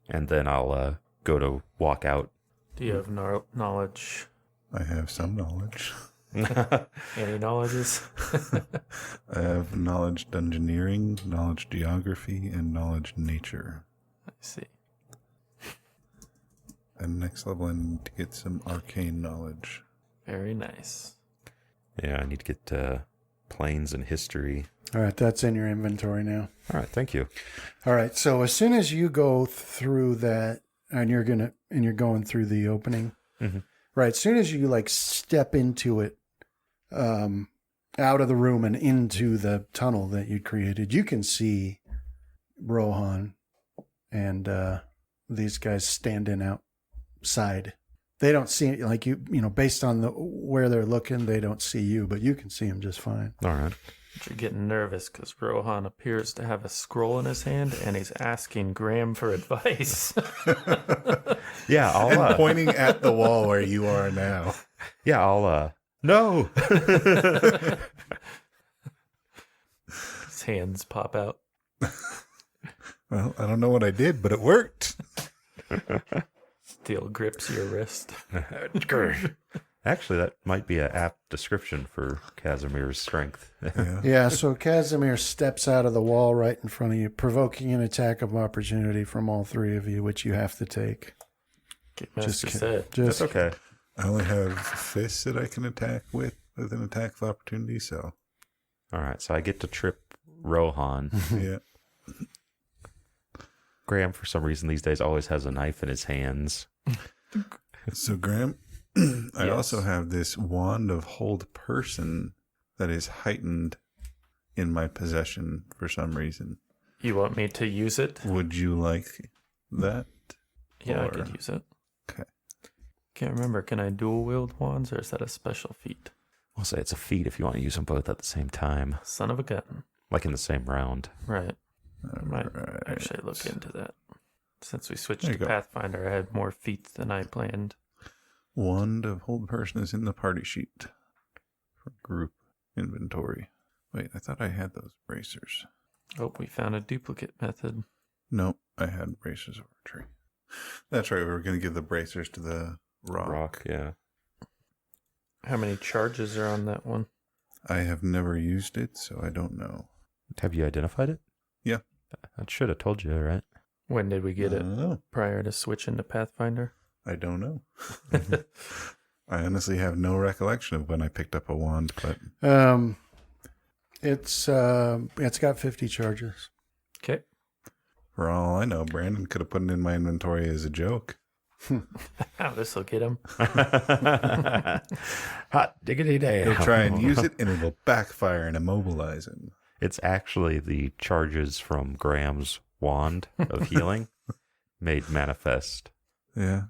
C: And then I'll go to walk out.
D: Do you have knowledge?
E: I have some knowledge.
D: Any knowledges?
E: I have knowledge dungeoneering, knowledge geography, and knowledge nature.
D: I see.
E: And next level, I need to get some arcane knowledge.
D: Very nice.
C: Yeah, I need to get planes and history.
B: All right, that's in your inventory now.
C: All right, thank you.
B: All right, so as soon as you go through that, and you're going through the opening, right? As soon as you like step into it, out of the room and into the tunnel that you created, you can see Rohan and these guys standing outside. They don't see, like, you know, based on where they're looking, they don't see you, but you can see them just fine.
C: All right.
D: But you're getting nervous because Rohan appears to have a scroll in his hand and he's asking Graham for advice.
C: Yeah, I'll
E: And pointing at the wall where you are now.
C: Yeah, I'll no.
D: His hands pop out.
E: Well, I don't know what I did, but it worked.
D: Steel grips your wrist.
C: Actually, that might be an apt description for Casimir's strength.
E: Yeah.
B: Yeah, so Casimir steps out of the wall right in front of you, provoking an attack of opportunity from all three of you, which you have to take.
D: Get Master
B: Just
D: said.
C: That's okay.
E: I only have fists that I can attack with an attack of opportunity, so
C: All right, so I get to trip Rohan.
E: yeah.
C: Graham, for some reason, these days always has a knife in his hands.
E: So Graham, I
D: Yes.
E: also have this wand of hold person that is heightened in my possession for some reason.
D: You want me to use it?
E: Would you like that?
D: Yeah, I
E: Or-
D: could use it.
E: Okay.
D: Can't remember. Can I dual wield wands or is that a special feat?
C: I'll say it's a feat if you want to use them both at the same time,
D: Son of a gun.
C: like in the same round.
D: Right. I might
E: Alright.
D: actually look into that. Since we switched
E: There
D: to
E: you go.
D: Pathfinder, I had more feats than I planned.
E: Wand of hold person is in the party sheet for group inventory. Wait, I thought I had those bracers.
D: Oh, we found a duplicate method.
E: No, I had bracers over a tree. That's right. We were going to give the bracers to the rock.
C: Yeah.
D: How many charges are on that one?
E: I have never used it, so I don't know.
C: Have you identified it?
E: Yeah.
C: I should have told you, right?
D: When did we get it?
E: Oh,
D: Prior to switching to Pathfinder?
E: I don't know. I honestly have no recollection of when I picked up a wand, but
B: It's got 50 charges.
D: Okay.
E: for all I know, Brandon could have put it in my inventory as a joke.
D: Oh, this will get him.
C: Hot diggity day.
E: He'll try and use it, and it'll backfire and immobilize him.
C: It's actually the charges from Graham's wand of healing made manifest.
E: Yeah.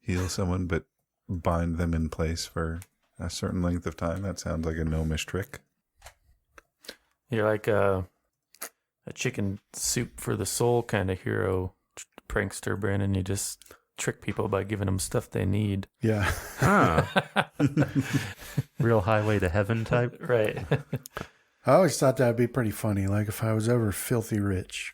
E: Heal someone, but bind them in place for a certain length of time. That sounds like a gnomish trick.
D: You're like a chicken soup for the soul kind of hero prankster, Brandon. You just trick people by giving them stuff they need.
B: Yeah.
C: Huh. Real highway to heaven type.
D: Right.
B: I always thought that'd be pretty funny. Like if I was ever filthy rich,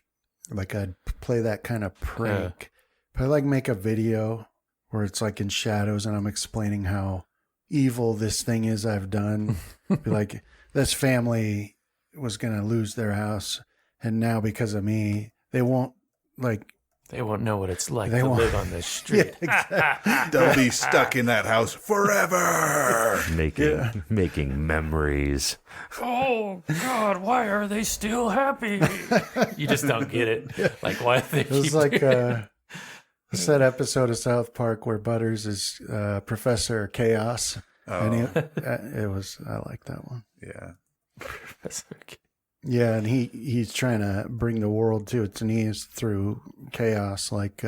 B: like I'd play that kind of prank. But I like make a video where it's like in shadows and I'm explaining how evil this thing is I've done. Be like, this family was going to lose their house. And now because of me, they won't like,
D: They won't know what it's like
B: They
D: to
B: won't-
D: live on this street.
E: They'll be stuck in that house forever.
C: Making memories.
D: Oh, God, why are they still happy? You just don't get it. Like, why do they
B: it was
D: keep
B: like
D: doing
B: it's that episode of South Park where Butters is Professor Chaos. And I like that one.
E: Yeah.
D: it?
B: Yeah, and he's trying to bring the world to its knees through chaos. Like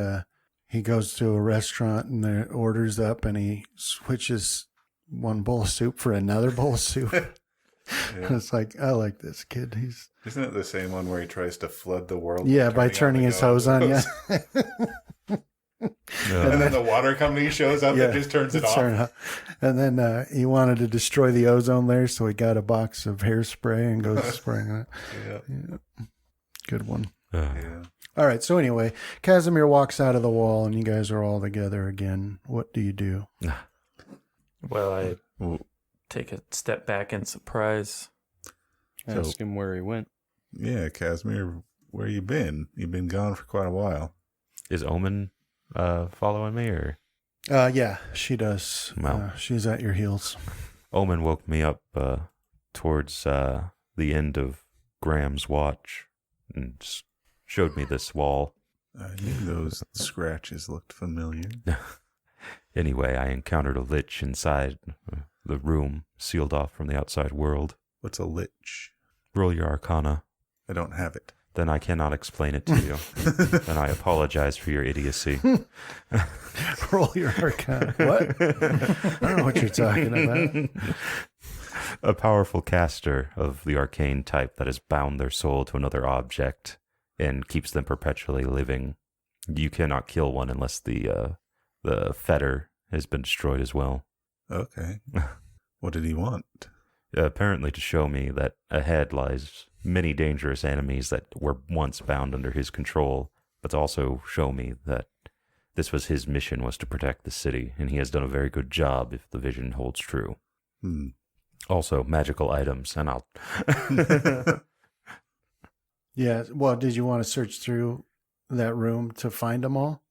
B: he goes to a restaurant and the orders up, and he switches one bowl of soup for another bowl of soup. It's like, I like this kid. He's
E: Isn't it the same one where he tries to flood the world?
B: by turning his hose on. Yeah,
E: And then the water company shows up and just turns it off.
B: And then he wanted to destroy the ozone layer, so he got a box of hairspray and goes spraying it.
E: Yeah.
B: Good one.
E: Yeah.
B: All right. So anyway, Casimir walks out of the wall, and you guys are all together again. What do you do?
D: Well, I take a step back in surprise.
F: Ask him where he went.
E: Yeah, Casimir, where you been? You've been gone for quite a while.
C: Is Omen following me, or?
B: Yeah, she does.
C: Well.
B: She's at your heels.
C: Omen woke me up towards the end of Graham's watch and showed me this wall.
E: I knew those scratches looked familiar.
C: Anyway, I encountered a lich inside the room, sealed off from the outside world.
E: What's a lich?
C: Roll your arcana.
E: I don't have it.
C: Then I cannot explain it to you. And I apologize for your idiocy.
B: Roll your arcana. What? I don't know what you're talking about.
C: A powerful caster of the arcane type that has bound their soul to another object and keeps them perpetually living. You cannot kill one unless the fetter has been destroyed as well.
E: Okay. What did he want?
C: Apparently to show me that ahead lies many dangerous enemies that were once bound under his control, but to also show me that this was his mission, was to protect the city, and he has done a very good job if the vision holds true. Also, magical items, and I'll...
B: Yeah, well, did you want to search through that room to find them all?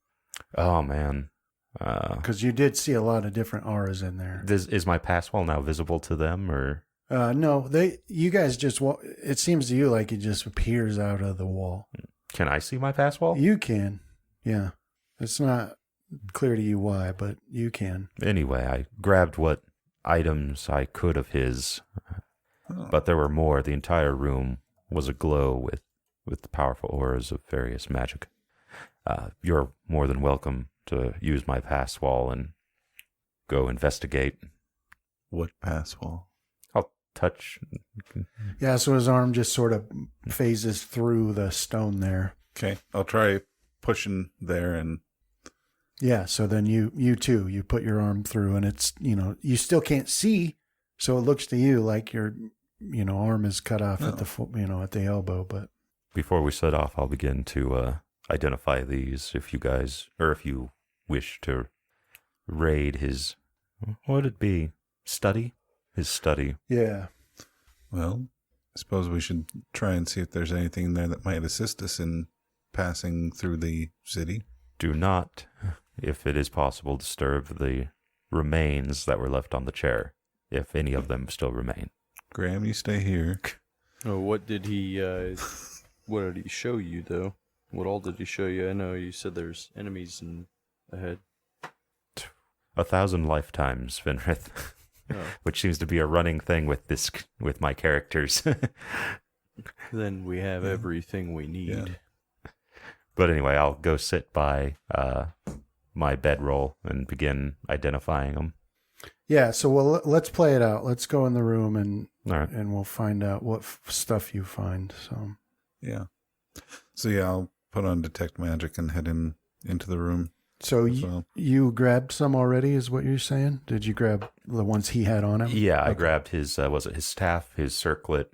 C: Oh, man.
B: Because you did see a lot of different auras in there.
C: Is my pass wall now visible to them, or...
B: No, you guys just, it seems to you like it just appears out of the wall.
C: Can I see my pass wall?
B: You can, yeah. It's not clear to you why, but you can.
C: Anyway, I grabbed what items I could of his, but there were more. The entire room was aglow with the powerful auras of various magic. You're more than welcome to use my pass wall and go investigate.
E: What pass wall?
C: I'll touch.
B: Yeah, so his arm just sort of phases through the stone there.
E: Okay, I'll try pushing there and...
B: Yeah, so then you too, you put your arm through and it's, you still can't see, so it looks to you like your, arm is cut off at the foot, at the elbow, but...
C: Before we set off, I'll begin to identify these if you wish to raid his, what would it be? Study? His study.
B: Yeah.
E: Well, I suppose we should try and see if there's anything there that might assist us in passing through the city.
C: Do not, if it is possible, disturb the remains that were left on the chair, if any of them still remain.
E: Graham, you stay here.
F: Oh, what did he show you, though? What all did he show you? I know you said there's enemies ahead.
C: 1,000 lifetimes, Finrith. Which seems to be a running thing with my characters.
F: Then we have everything we need.
E: Yeah.
C: But anyway, I'll go sit by my bedroll and begin identifying them.
B: Yeah, so let's play it out. Let's go in the room and
C: All right.
B: and we'll find out what stuff you find.
E: Yeah. So yeah, I'll put on detect magic and head into the room.
B: So
E: well.
B: you grabbed some already, is what you're saying? Did you grab the ones he had on him?
C: Yeah, I
B: Okay.
C: grabbed his, was it his staff, his circlet?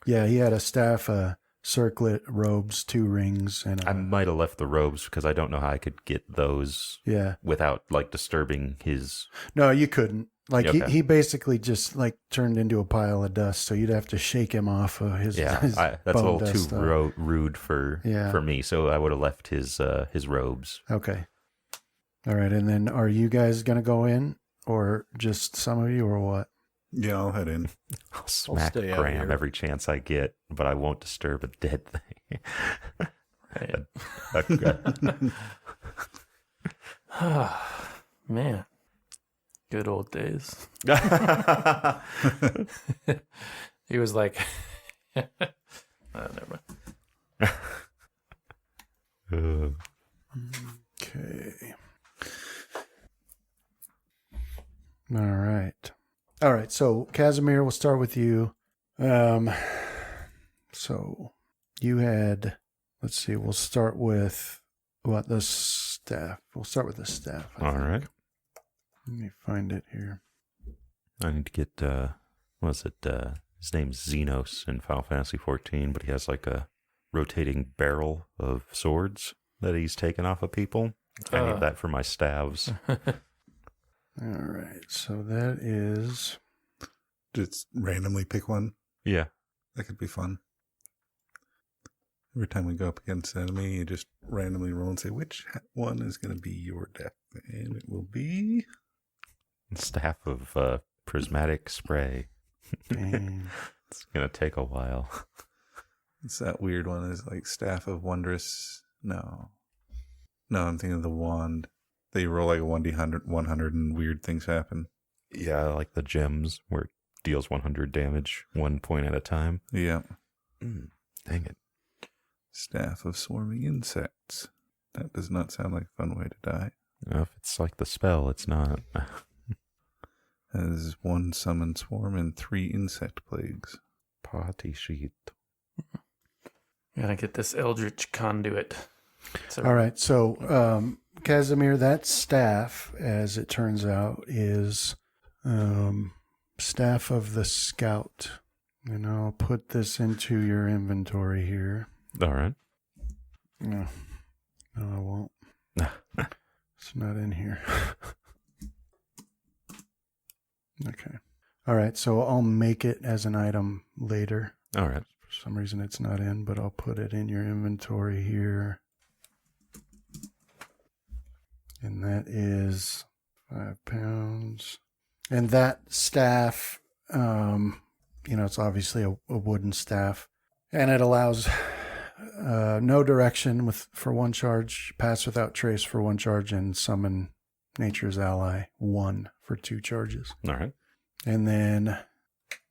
B: Yeah, he had a staff, a circlet, robes, 2 rings, and
C: I might have left the robes because I don't know how I could get those
B: yeah.
C: without disturbing his...
B: No, you couldn't.
C: Okay.
B: He basically just turned into a pile of dust, so you'd have to shake him off of his.
C: Yeah,
B: his
C: that's a
B: bone
C: little
B: dust
C: too
B: stuff.
C: rude for me, so I would have left his robes.
B: Okay. All right, and then are you guys gonna go in, or just some of you, or what?
E: Yeah, I'll head in.
C: I'll smack
F: stay out
C: Graham
F: here.
C: every chance I get, but I won't disturb a dead thing.
D: Man, good old days. He was like, never mind.
B: Okay. All right. So Casimir, we'll start with you. So you had, let's see, we'll start with the staff. We'll start with the staff. I
C: All
B: think.
C: right.
B: Let me find it here.
C: I need to get, his name's Xenos in Final Fantasy XIV, but he has a rotating barrel of swords that he's taken off of people. I need that for my staves.
B: All right. So that is...
E: Just randomly pick one.
C: Yeah.
E: That could be fun. Every time we go up against an enemy, you just randomly roll and say, which one is going to be your death? And it will be...
C: Staff of prismatic spray.
B: Dang.
C: It's going to take a while.
E: It's that weird one. It's like Staff of Wondrous... No, I'm thinking of the wand. That you roll like a 1d100 and weird things happen.
C: Yeah, like the gems where it deals 100 damage 1 point at a time.
E: Yeah.
C: Dang it.
E: Staff of Swarming Insects. That does not sound like a fun way to die.
C: If it's like the spell, it's not.
E: Has 1 summon swarm and 3 insect plagues.
C: Party sheet.
D: Gotta get this Eldritch Conduit.
B: All right, so Casimir, that staff, as it turns out, is Staff of the Scout. And I'll put this into your inventory here.
C: All right.
B: No, I won't. It's not in here. Okay. All right, so I'll make it as an item later.
C: All right.
B: For some reason it's not in, but I'll put it in your inventory here. And that is 5 pounds. And that staff, it's obviously a wooden staff. And it allows no direction for 1 charge, pass without trace for 1 charge, and summon Nature's Ally 1 for 2 charges.
C: All right.
B: And then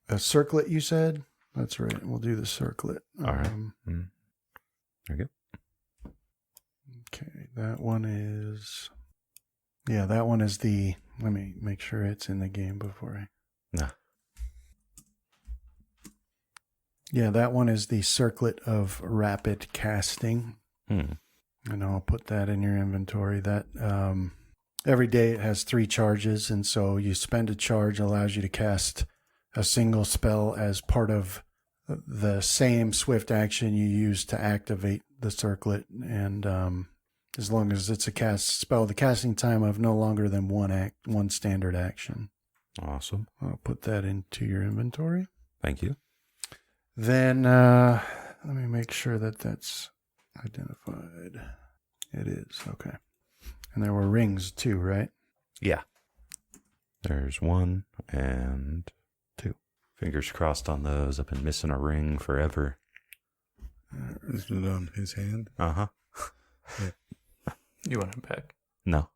B: a circlet, you said? That's right. We'll do the circlet.
C: All right. Okay.
B: Okay. That one is... Yeah, that one is the... Let me make sure it's in the game before I...
C: No.
B: Yeah, that one is the circlet of rapid casting. And I'll put that in your inventory. That every day it has 3 charges, and so you spend a charge, allows you to cast a single spell as part of the same swift action you use to activate the circlet. And as long as it's a cast spell, the casting time of no longer than 1 standard action.
C: Awesome.
B: I'll put that into your inventory.
C: Thank you.
B: Then let me make sure that that's identified. It is. Okay. And there were rings too, right?
C: Yeah. There's 1 and 2. Fingers crossed on those. I've been missing a ring forever.
E: Is it on his hand?
C: Uh-huh.
D: You want it back?
C: No.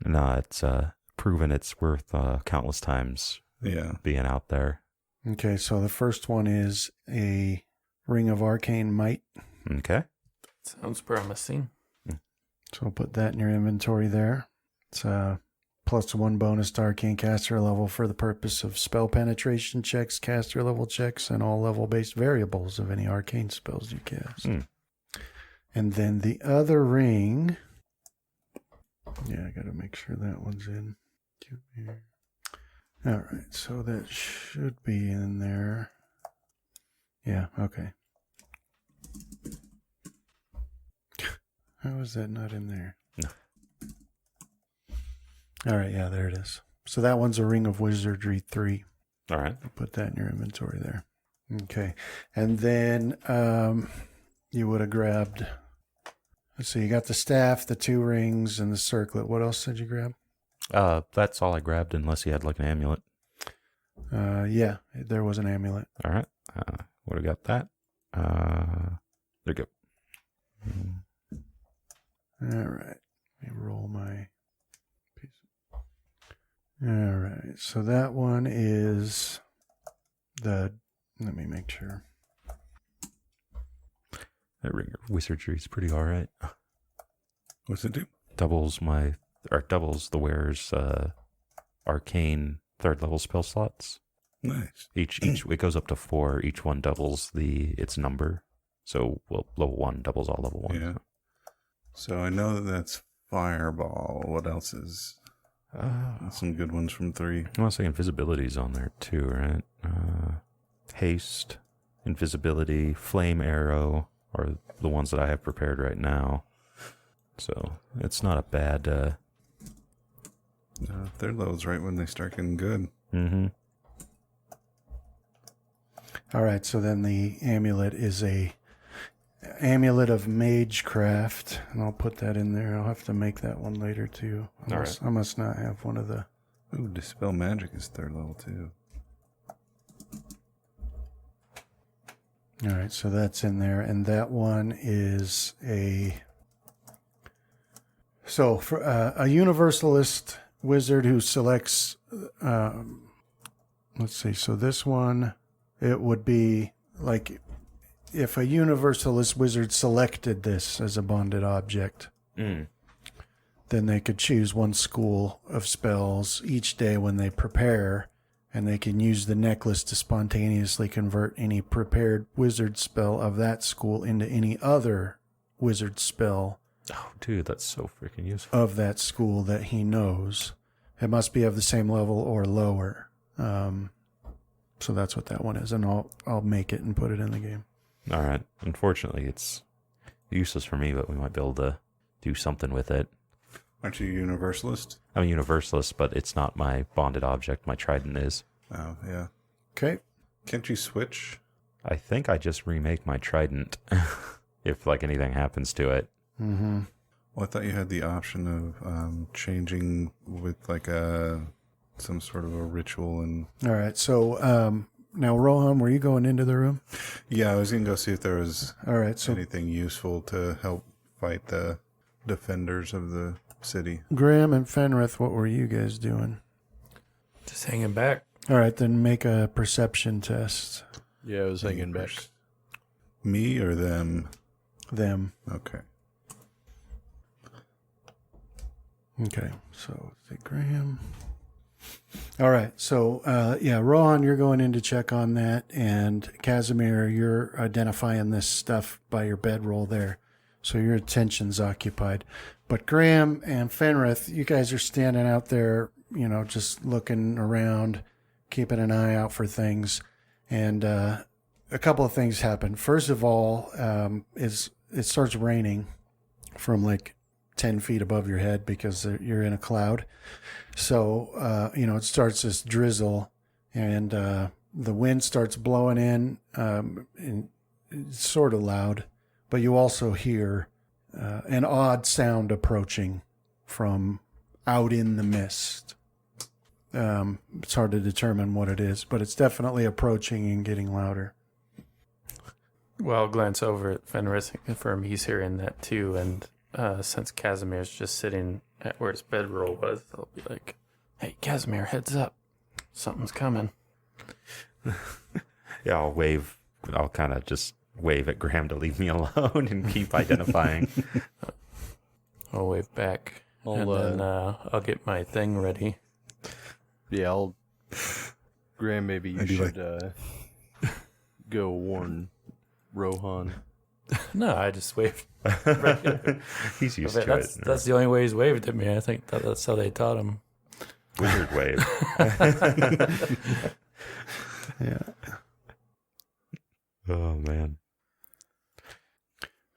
C: No, it's proven it's worth countless times being out there.
B: Okay, so the first one is a Ring of Arcane Might.
C: Okay.
D: Sounds promising.
B: So I'll put that in your inventory there. It's +1 bonus to Arcane Caster level for the purpose of spell penetration checks, caster level checks, and all level-based variables of any arcane spells you cast. And then the other ring... Yeah, I got to make sure that one's in. All right, so that should be in there. Yeah, okay. How is that not in there?
C: No.
B: All right, yeah, there it is. So that one's a Ring of Wizardry 3.
C: All right.
B: I'll put that in your inventory there. Okay. And then you would have grabbed... So you got the staff, the 2 rings, and the circlet. What else did you grab?
C: That's all I grabbed, unless you had like an amulet.
B: Yeah, there was an amulet.
C: All right. Would have got that. There you go.
B: All right. Let me roll my piece. All right. So that one is the... Let me make sure.
C: That ring of wizardry is pretty all right.
E: What's it do?
C: Doubles the wearer's arcane 3rd level spell slots.
E: Nice.
C: Each it goes up to 4. Each one doubles its number. So level 1 doubles all level 1.
E: Yeah. So I know that's Fireball. What else is? Some good ones from 3.
C: I want to say invisibility's on there too, right? Haste, invisibility, flame arrow are the ones that I have prepared right now. So it's not a bad...
E: No, 3rd level's right when they start getting good.
C: Mm-hmm.
B: All right, so then the amulet is Amulet of Magecraft, and I'll put that in there. I'll have to make that one later too. I must not have one of the.
E: Ooh, Dispel Magic is 3rd level too.
B: All right, so that's in there, and that one is a. So for a Universalist wizard who selects, let's see. So this one, it would be like if a Universalist wizard selected this as a bonded object, then they could choose one school of spells each day when they prepare, and they can use the necklace to spontaneously convert any prepared wizard spell of that school into any other wizard spell.
C: Oh, dude, that's so freaking useful.
B: Of that school that he knows. It must be of the same level or lower. So that's what that one is, and I'll make it and put it in the game.
C: All right. Unfortunately, it's useless for me, but we might be able to do something with it.
E: Aren't you a Universalist?
C: I'm a Universalist, but it's not my bonded object. My trident is.
E: Oh, yeah.
B: Okay.
E: Can't you switch?
C: I think I just remake my trident if like anything happens to it.
B: Mm-hmm.
E: Well, I thought you had the option of changing with like some sort of a ritual and.
B: All right. So now, Rohan, were you going into the room?
E: Yeah, I was gonna go see if there was
B: all right. So
E: anything useful to help fight the defenders of the city.
B: Graham and Fenrith, what were you guys doing?
D: Just hanging back.
B: All right, then make a perception test.
F: Yeah, I was hanging back.
E: Me or them?
B: Them.
E: Okay.
B: Okay, so say Graham. All right, so Rohan, you're going in to check on that, and Casimir, you're identifying this stuff by your bedroll there, so your attention's occupied. But Graham and Fenrith, you guys are standing out there, just looking around, keeping an eye out for things, and a couple of things happen. First of all, is it starts raining from like 10 feet above your head because you're in a cloud. So, it starts this drizzle, and the wind starts blowing in, and it's sort of loud, but you also hear an odd sound approaching from out in the mist. It's hard to determine what it is, but it's definitely approaching and getting louder.
D: Well, I'll glance over at Fenris and confirm he's hearing that too, and since Casimir's just sitting at where his bedroll was, I'll be like, "Hey, Casimir, heads up. Something's coming."
C: Yeah, I'll wave. I'll kind of just wave at Graham to leave me alone and keep identifying.
D: I'll wave back, and then I'll get my thing ready.
F: Yeah, Graham, maybe you should go warn Rohan.
D: No, I just waved.
C: He's used to it.
D: That's the only way he's waved at me. I think that's how they taught him.
C: Wizard wave.
B: Yeah.
C: Oh, man.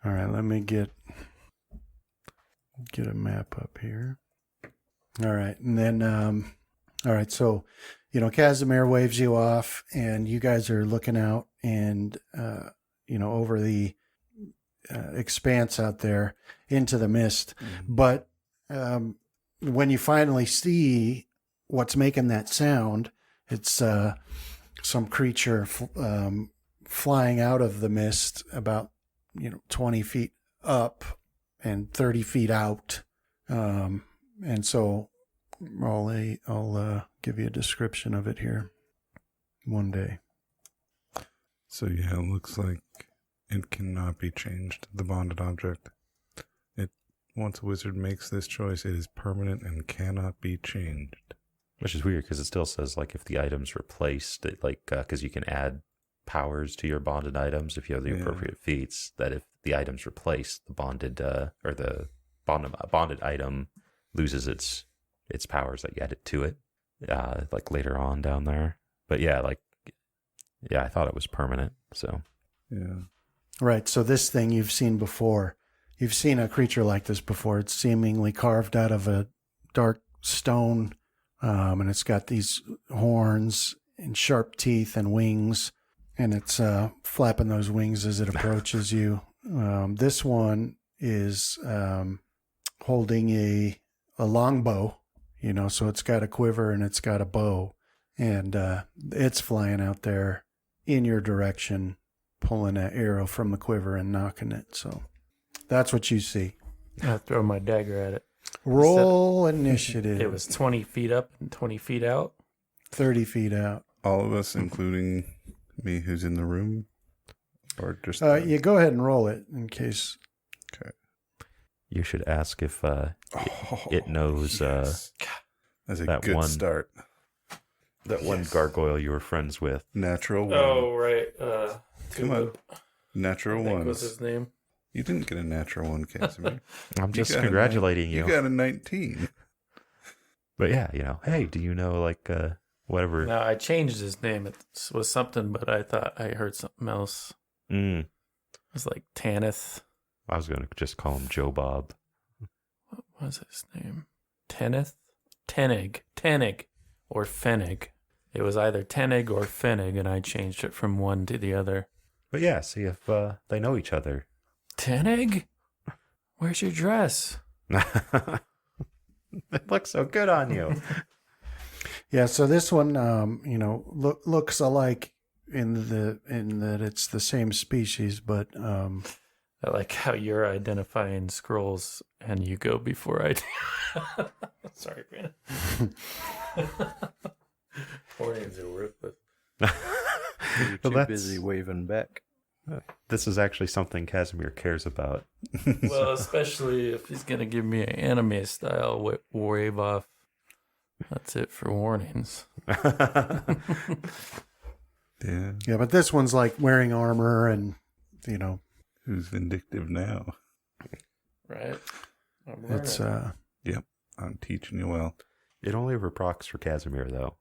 B: All right, let me get a map up here. All right, and then, all right, so, Casimir waves you off, and you guys are looking out and, over the expanse out there into the mist. Mm-hmm. But when you finally see what's making that sound, it's some creature flying out of the mist about 20 feet up and 30 feet out, and so I'll give you a description of it here one day.
E: So yeah, it looks like it cannot be changed, the bonded object. Once a wizard makes this choice, it is permanent and cannot be changed.
C: Which is weird because it still says like if the item's replaced, because you can add powers to your bonded items if you have the appropriate feats, that if the item's replaced, the bonded bonded item loses its powers that you added to it, like later on down there. But I thought it was permanent. So
E: yeah,
B: right. So this thing you've seen before. You've seen a creature like this before. It's seemingly carved out of a dark stone, and it's got these horns and sharp teeth and wings, and it's flapping those wings as it approaches you. This one is holding a longbow, so it's got a quiver and it's got a bow, and it's flying out there in your direction, pulling that arrow from the quiver and knocking it. So that's what you see.
D: I throw my dagger at it.
B: Roll initiative.
D: It was 20 feet up and 20 feet out.
B: 30 feet out.
E: All of us, including me who's in the room? Or just...
B: You go ahead and roll it in case.
E: Okay.
C: You should ask if it knows
E: yes. That's a
C: that
E: good
C: one-
E: start.
C: that one gargoyle you were friends with.
E: Natural one.
D: Oh, right.
E: Come on. Natural
D: I think
E: one.
D: was his name.
E: You didn't get a natural one, Casimir.
C: I'm just
E: got a
C: congratulating you.
E: You got a 19.
C: But yeah, hey, do you know whatever?
D: No, I changed his name. It was something, but I thought I heard something else. It was like Tanith.
C: I was going to just call him Joe Bob.
D: What was his name? Tanith? Tenig. Or Fenig. It was either Tenig or Fenig, and I changed it from one to the other.
C: But yeah, see if they know each other.
D: Tenig? Where's your dress?
C: It looks so good on you.
B: Yeah, so this one, looks alike in that it's the same species, but
D: I like how you're identifying scrolls and you go before I do. Sorry, Brandon. Warnings are worthless.
F: You're too
C: Well,
F: busy waving back.
C: This is actually something Casimir cares about.
D: Well, especially if he's going to give me an anime style wave off. That's it for warnings.
E: Yeah.
B: yeah, but this one's like wearing armor and,
E: Who's vindictive now?
D: Right?
B: it's,
E: Yep. I'm teaching you well.
C: It only ever procs for Casimir, though.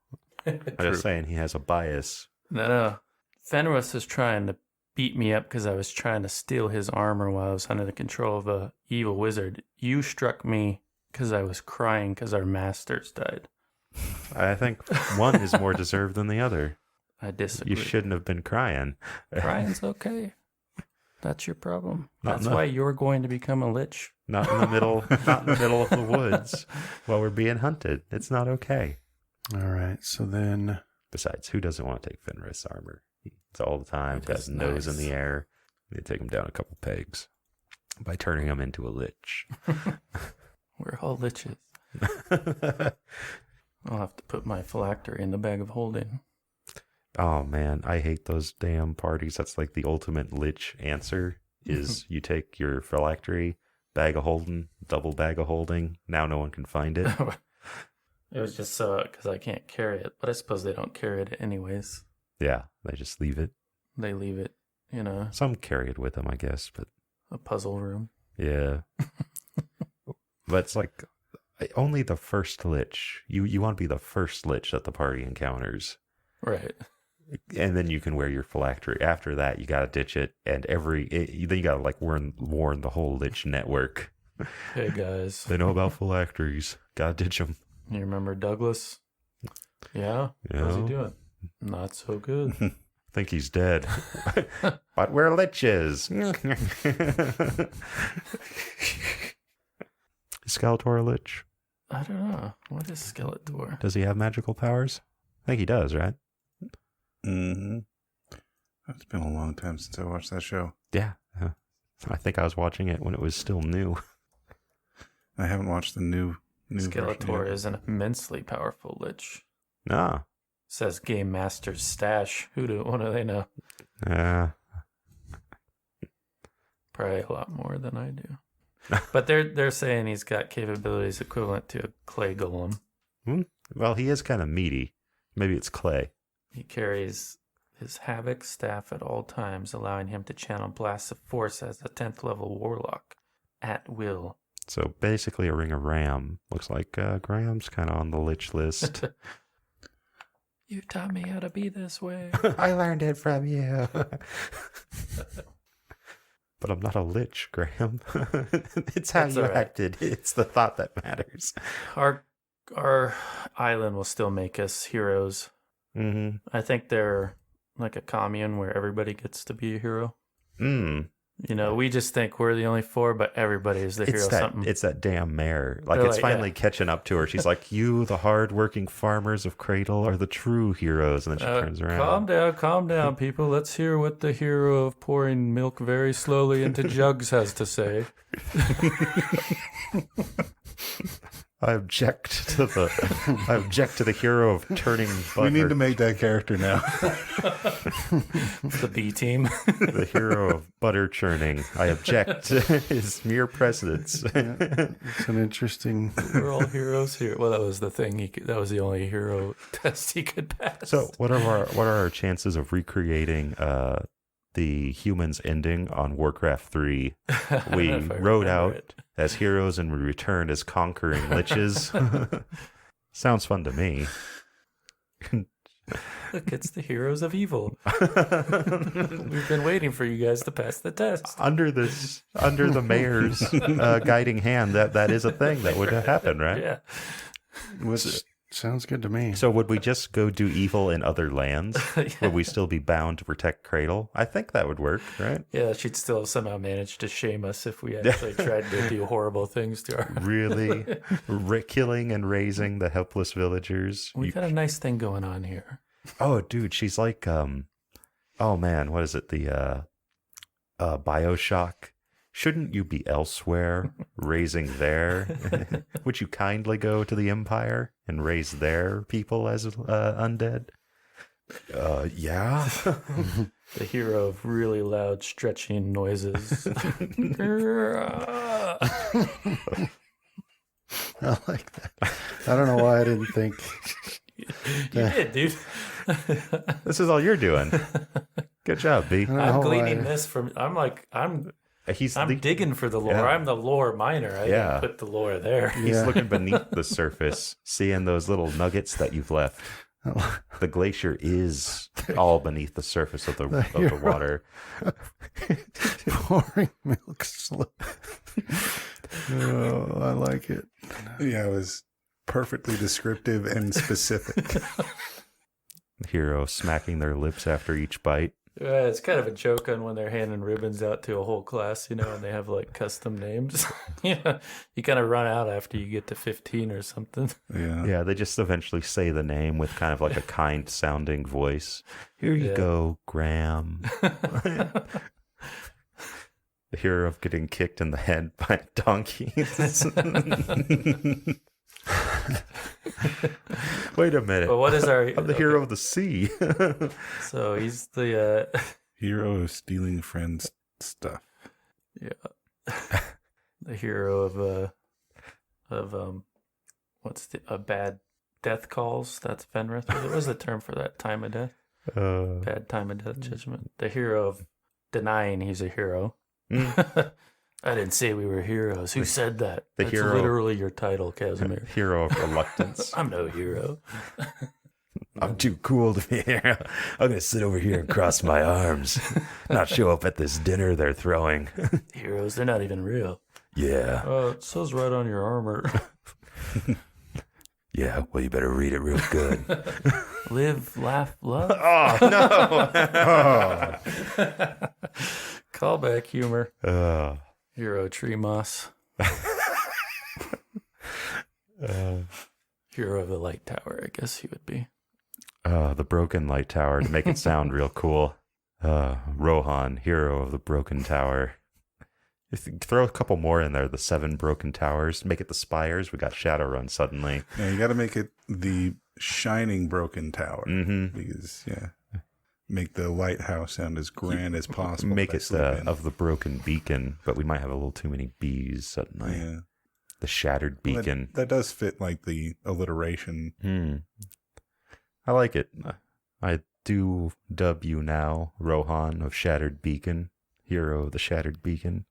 C: I'm just saying he has a bias.
D: No. Fenris was trying to beat me up because I was trying to steal his armor while I was under the control of a evil wizard. You struck me because I was crying because our masters died.
C: I think one is more deserved than the other.
D: I disagree.
C: You shouldn't have been crying.
D: Crying's okay. That's your problem.
C: Not
D: That's
C: enough.
D: why you're going to become a lich.
C: Not in the middle of the woods while we're being hunted. It's not okay.
B: all right. So then,
C: Besides, who doesn't want to take Fenris armor? It's all the time.
D: It
C: Got
D: is
C: his nose in
D: nice.
C: the air. You take him down a couple pegs by turning him into a lich.
D: We're all liches. I'll have to put my phylactery in the bag of holding.
C: Oh man, I hate those damn parties. That's like the ultimate lich answer is you take your phylactery, bag of holding, double bag of holding. Now no one can find it.
D: It was just so because I can't carry it, but I suppose they don't carry it anyways.
C: Yeah, they just leave it.
D: They leave it in
C: Some carry it with them, I guess, but
D: a puzzle room.
C: yeah. But it's like only the first lich. You want to be the first lich that the party encounters.
D: Right.
C: And then you can wear your phylactery. After that, you gotta ditch it, and then you gotta like warn the whole lich network.
D: Hey guys,
C: They know about phylacteries. Gotta ditch them.
D: you remember Douglas? Yeah. How's he doing? Not so good.
C: Think he's dead, but we're liches. Is Skeletor a lich?
D: I don't know. What is Skeletor?
C: Does he have magical powers? I think he does, right?
E: Mm-hmm. It's been a long time since I watched that show.
C: Yeah. I think I was watching it when it was still new.
E: I haven't watched the new
D: Skeletor
E: version
D: is an immensely powerful lich.
C: Nah.
D: Says Game Master's stash. What do they know? Probably a lot more than I do. But they're saying he's got capabilities equivalent to a clay golem.
C: Well, he is kind of meaty. Maybe it's clay.
D: He carries his Havoc staff at all times, allowing him to channel blasts of force as a 10th level warlock at will.
C: So basically a ring of Ram. Looks like Graham's kind of on the lich list.
D: You taught me how to be this way.
C: I learned it from you. But I'm not a lich, Graham. It's how
D: That's
C: you
D: all right.
C: acted. It's the thought that matters.
D: Our island will still make us heroes.
C: Mm-hmm.
D: I think they're like a commune where everybody gets to be a hero. You know, we just think we're the only 4, but everybody is the hero.
C: It's that damn mare. Like,
D: They're
C: it's
D: like,
C: finally catching up to her. She's like, "You, the hard-working farmers of Cradle, are the true heroes." And then she turns around.
D: Calm down, people. Let's hear what the hero of pouring milk very slowly into jugs has to say.
C: I object to the hero of turning butter.
E: We need to make that character now.
D: The B team.
C: The hero of butter churning. I object to his mere presence.
B: It's an interesting.
D: We're all heroes here. Well, that was the thing. That was the only hero test he could pass.
C: So, what are our chances of recreating the humans ending on Warcraft 3? We rode out as heroes and we returned as conquering liches. Sounds fun to me.
D: Look, it's the heroes of evil. We've been waiting for you guys to pass the test.
C: Under the mayor's guiding hand, that is a thing that would happen, right?
D: Yeah.
B: Sounds good to me.
C: So would we just go do evil in other lands? Would we still be bound to protect Cradle? I think that would work, right?
D: Yeah, she'd still somehow manage to shame us if we actually tried to do horrible things to her.
C: Really? Killing and raising the helpless villagers.
D: We got a nice thing going on here.
C: Oh, dude, she's like, oh man, what is it? The BioShock. Shouldn't you be elsewhere, raising there? Would you kindly go to the Empire and raise their people as undead? Yeah.
D: The hero of really loud stretching noises.
B: I like that. I don't know why I didn't think.
D: You did, dude.
C: This is all you're doing. Good job, B.
D: I'm gleaning this from. I'm digging for the lore.
C: Yeah.
D: I'm the lore miner. I didn't put the lore there.
C: He's looking beneath the surface, seeing those little nuggets that you've left. The glacier is all beneath the surface of the water.
B: Pouring milk slow. Oh, I like it.
E: Yeah, it was perfectly descriptive and specific.
C: Hero smacking their lips after each bite.
D: It's kind of a joke on when they're handing ribbons out to a whole class, and they have like custom names. You kind of run out after you get to 15 or something.
C: Yeah, they just eventually say the name with kind of like a kind sounding voice. Here you go, Graham. The hero of getting kicked in the head by a donkey. Wait a minute.
D: But what is
C: I'm the hero of the sea.
D: So he's the
E: hero of stealing friends' stuff.
D: Yeah. The hero of what's a bad death calls? That's Fenrith. What was the term for that time of death? Bad time of death judgment. The hero of denying he's a hero. I didn't say we were heroes. Who said that? That's literally your title, Casimir.
C: Hero of reluctance.
D: I'm no hero.
C: I'm too cool to be a hero. I'm going to sit over here and cross my arms. Not show up at this dinner they're throwing.
D: Heroes, they're not even real.
C: Yeah.
D: It says right on your armor.
C: Yeah, well, you better read it real good.
D: Live, laugh, love.
C: Oh, no.
D: Callback humor. Hero tree moss. Hero of the light tower, I guess he would be.
C: The broken light tower, to make it sound real cool. Rohan, hero of the broken tower. If you throw a couple more in there, the 7 broken towers, make it the spires, we got Shadowrun suddenly.
E: Yeah, you got to make it the shining broken tower.
C: Mm-hmm.
E: Because, make the lighthouse sound as grand as possible.
C: Make it of the broken beacon, but we might have a little too many B's suddenly.
E: Yeah.
C: The shattered beacon.
E: That does fit like the alliteration.
C: I like it. I do dub you now, Rohan of Shattered Beacon, hero of the Shattered Beacon.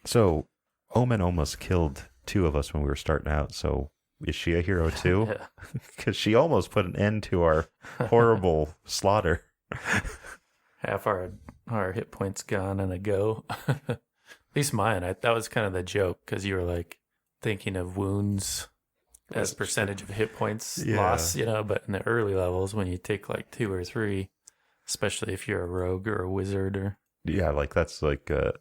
C: So, Omen almost killed 2 of us when we were starting out, so is she a hero too?
D: Yeah.
C: Because she almost put an end to our horrible slaughter.
D: Half our hit points gone in a go. At least mine. That was kind of the joke, because you were like thinking of wounds as percentage of hit points lost, but in the early levels, when you take like 2 or 3 especially if you're a rogue or a wizard or.
C: Yeah, like that's like an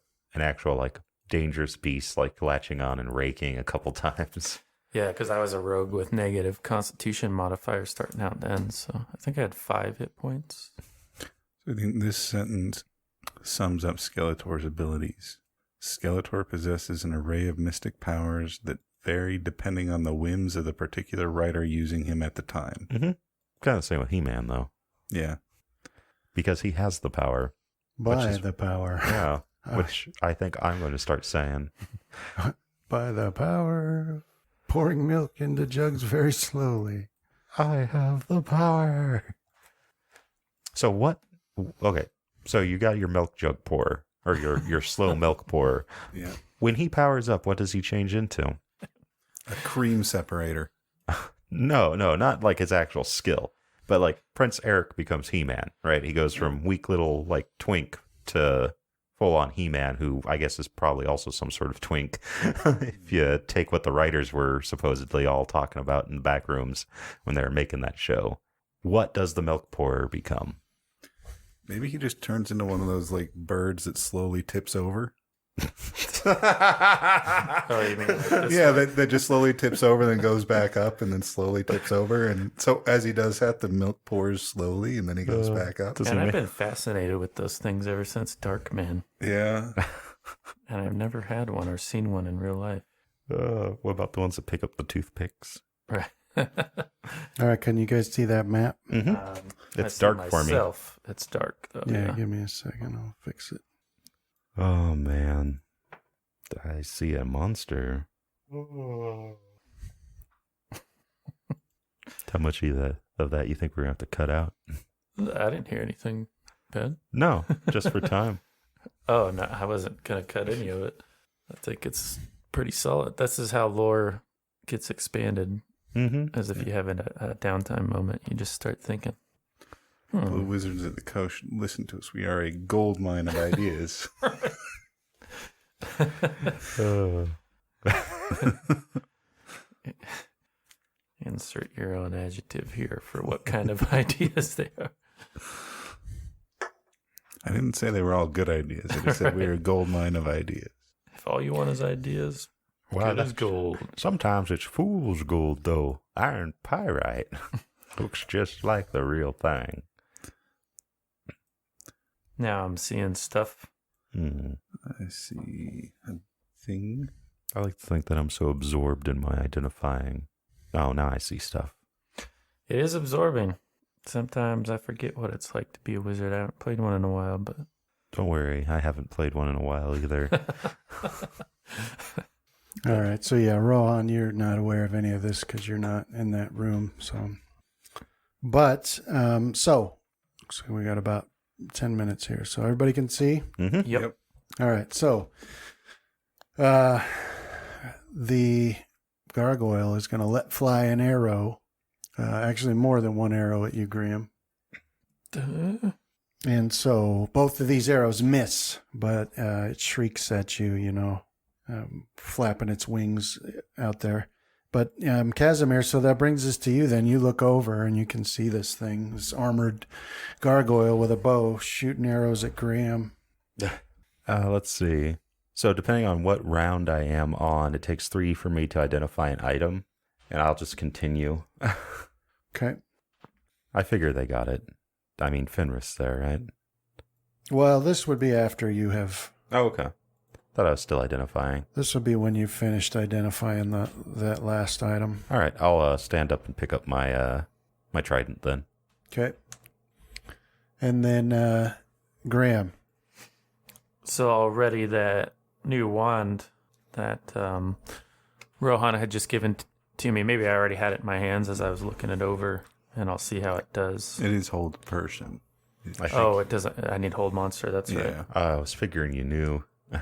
C: actual like dangerous beast, like latching on and raking a couple times.
D: Yeah, because I was a rogue with negative Constitution modifier starting out then, so I think I had 5 hit points.
E: I think this sentence sums up Skeletor's abilities. Skeletor possesses an array of mystic powers that vary depending on the whims of the particular writer using him at the time.
C: Mm-hmm. Kind of the same with He-Man, though.
E: Yeah.
C: Because he has the power.
B: By the power.
C: Yeah, which I think I'm going to start saying.
B: By the power. Pouring milk into jugs very slowly. I have the power.
C: So what? Okay, so you got your milk jug pourer, or your slow milk pourer.
E: Yeah.
C: When he powers up, what does he change into?
E: A cream separator.
C: No, not like his actual skill, but like Prince Eric becomes He-Man, right? He goes from weak little like twink to full-on He-Man, who I guess is probably also some sort of twink, if you take what the writers were supposedly all talking about in the back rooms when they were making that show. What does the milk pourer become?
E: Maybe he just turns into one of those like birds that slowly tips over.
D: Oh, you mean like this
E: Yeah,
D: one?
E: that just slowly tips over, then goes back up, and then slowly tips over. And so as he does that, the milk pours slowly, and then he goes back up.
C: does
D: And
C: he
D: I've
C: make-
D: been fascinated with those things ever since Darkman,
E: Yeah.
D: and I've never had one or seen one in real life.
C: what about the ones that pick up the toothpicks?
D: Right.
B: All right, can you guys see that map?
C: Mm-hmm.
D: I
C: It's
D: see
C: dark for me.
D: myself. It's dark though.
B: Yeah, give me a second. I'll fix it.
C: Oh, man. I see a monster. How much of that you think we're going to have to cut out?
D: I didn't hear anything bad.
C: No, just for time.
D: Oh no, I wasn't gonna cut any of it. I think it's pretty solid. This is how lore gets expanded.
C: Mm-hmm.
D: As if you have a downtime moment, you just start thinking.
E: The wizards at the coast, listen to us. We are a gold mine of ideas.
D: Insert your own adjective here for what kind of ideas they are.
E: I didn't say they were all good ideas. I just said we are a gold mine of ideas.
D: If all you want is ideas,
C: Wow,
D: good as gold.
C: Sometimes it's fool's gold, though. Iron pyrite. Looks just like the real thing.
D: Now I'm seeing stuff.
C: Hmm.
E: I see a thing.
C: I like to think that I'm so absorbed in my identifying. Oh, now I see stuff.
D: It is absorbing. Sometimes I forget what it's like to be a wizard. I haven't played one in a while, but
C: Don't worry, I haven't played one in a while either.
B: All right, so yeah, Rohan, you're not aware of any of this because you're not in that room. So, but so we got about 10 minutes here, so everybody can see.
C: Mm-hmm.
D: yep.
B: All right, so the gargoyle is going to let fly an arrow, actually more than one arrow at you, Graham.
D: Duh.
B: And so both of these arrows miss, but it shrieks at you, flapping its wings out there. But Casimir, so that brings us to you then. You look over and you can see this thing, this armored gargoyle with a bow shooting arrows at Graham.
C: Let's see. So depending on what round I am on, it takes 3 for me to identify an item, and I'll just continue.
B: Okay.
C: I figure they got it. I mean, Fenris there, right?
B: Well, this would be after you have...
C: Oh, okay. Thought I was still identifying.
B: This would be when you finished identifying that last item.
C: All right, I'll stand up and pick up my my trident then.
B: Okay. And then Graham.
D: So already that new wand that Rohan had just given to me, maybe I already had it in my hands as I was looking it over, and I'll see how it does.
E: It is hold person.
C: I think,
D: Oh, it doesn't. I need hold monster. That's right.
E: Yeah.
C: I was figuring you knew.
D: I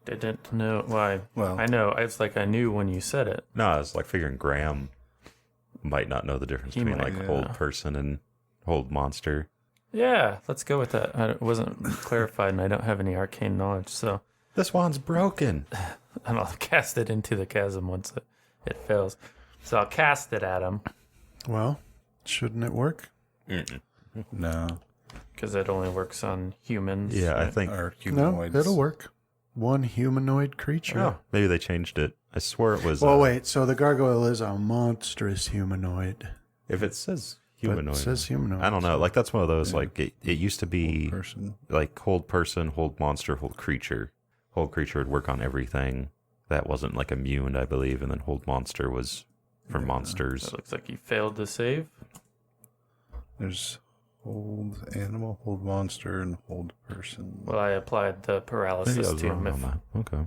D: didn't know why.
E: Well,
D: I know. It's like I knew when you said it.
C: No, I was like figuring Graham might not know the difference
D: He
C: between
D: might,
C: like
E: yeah.
C: hold person and hold monster.
D: Yeah, let's go with that. It wasn't clarified, and I don't have any arcane knowledge, so
C: This one's broken.
D: and I'll cast it into the chasm once it fails. So I'll cast it at him.
B: Well, shouldn't it work?
C: Mm-mm.
E: no.
D: Because it only works on humans.
C: Yeah, I
D: right?
C: think.
E: Or
B: No,
E: humanoids.
B: it'll work. One humanoid creature.
C: Oh, maybe they changed it. I swear it was.
B: Well, wait. So the gargoyle is a monstrous humanoid.
C: If it says
B: But
C: humanoid,
B: it says humanoid.
C: I don't know. Like that's one of those. Like it used to be
E: Person.
C: like hold person, hold monster, hold creature. Hold creature would work on everything. That wasn't like immune, I believe, and then hold monster was for monsters.
D: It looks like you failed to save.
E: There's hold animal, hold monster, and hold person.
D: Well, I applied the
C: Maybe
D: paralysis
C: I was
D: to
C: wrong
D: him.
C: on that. Okay,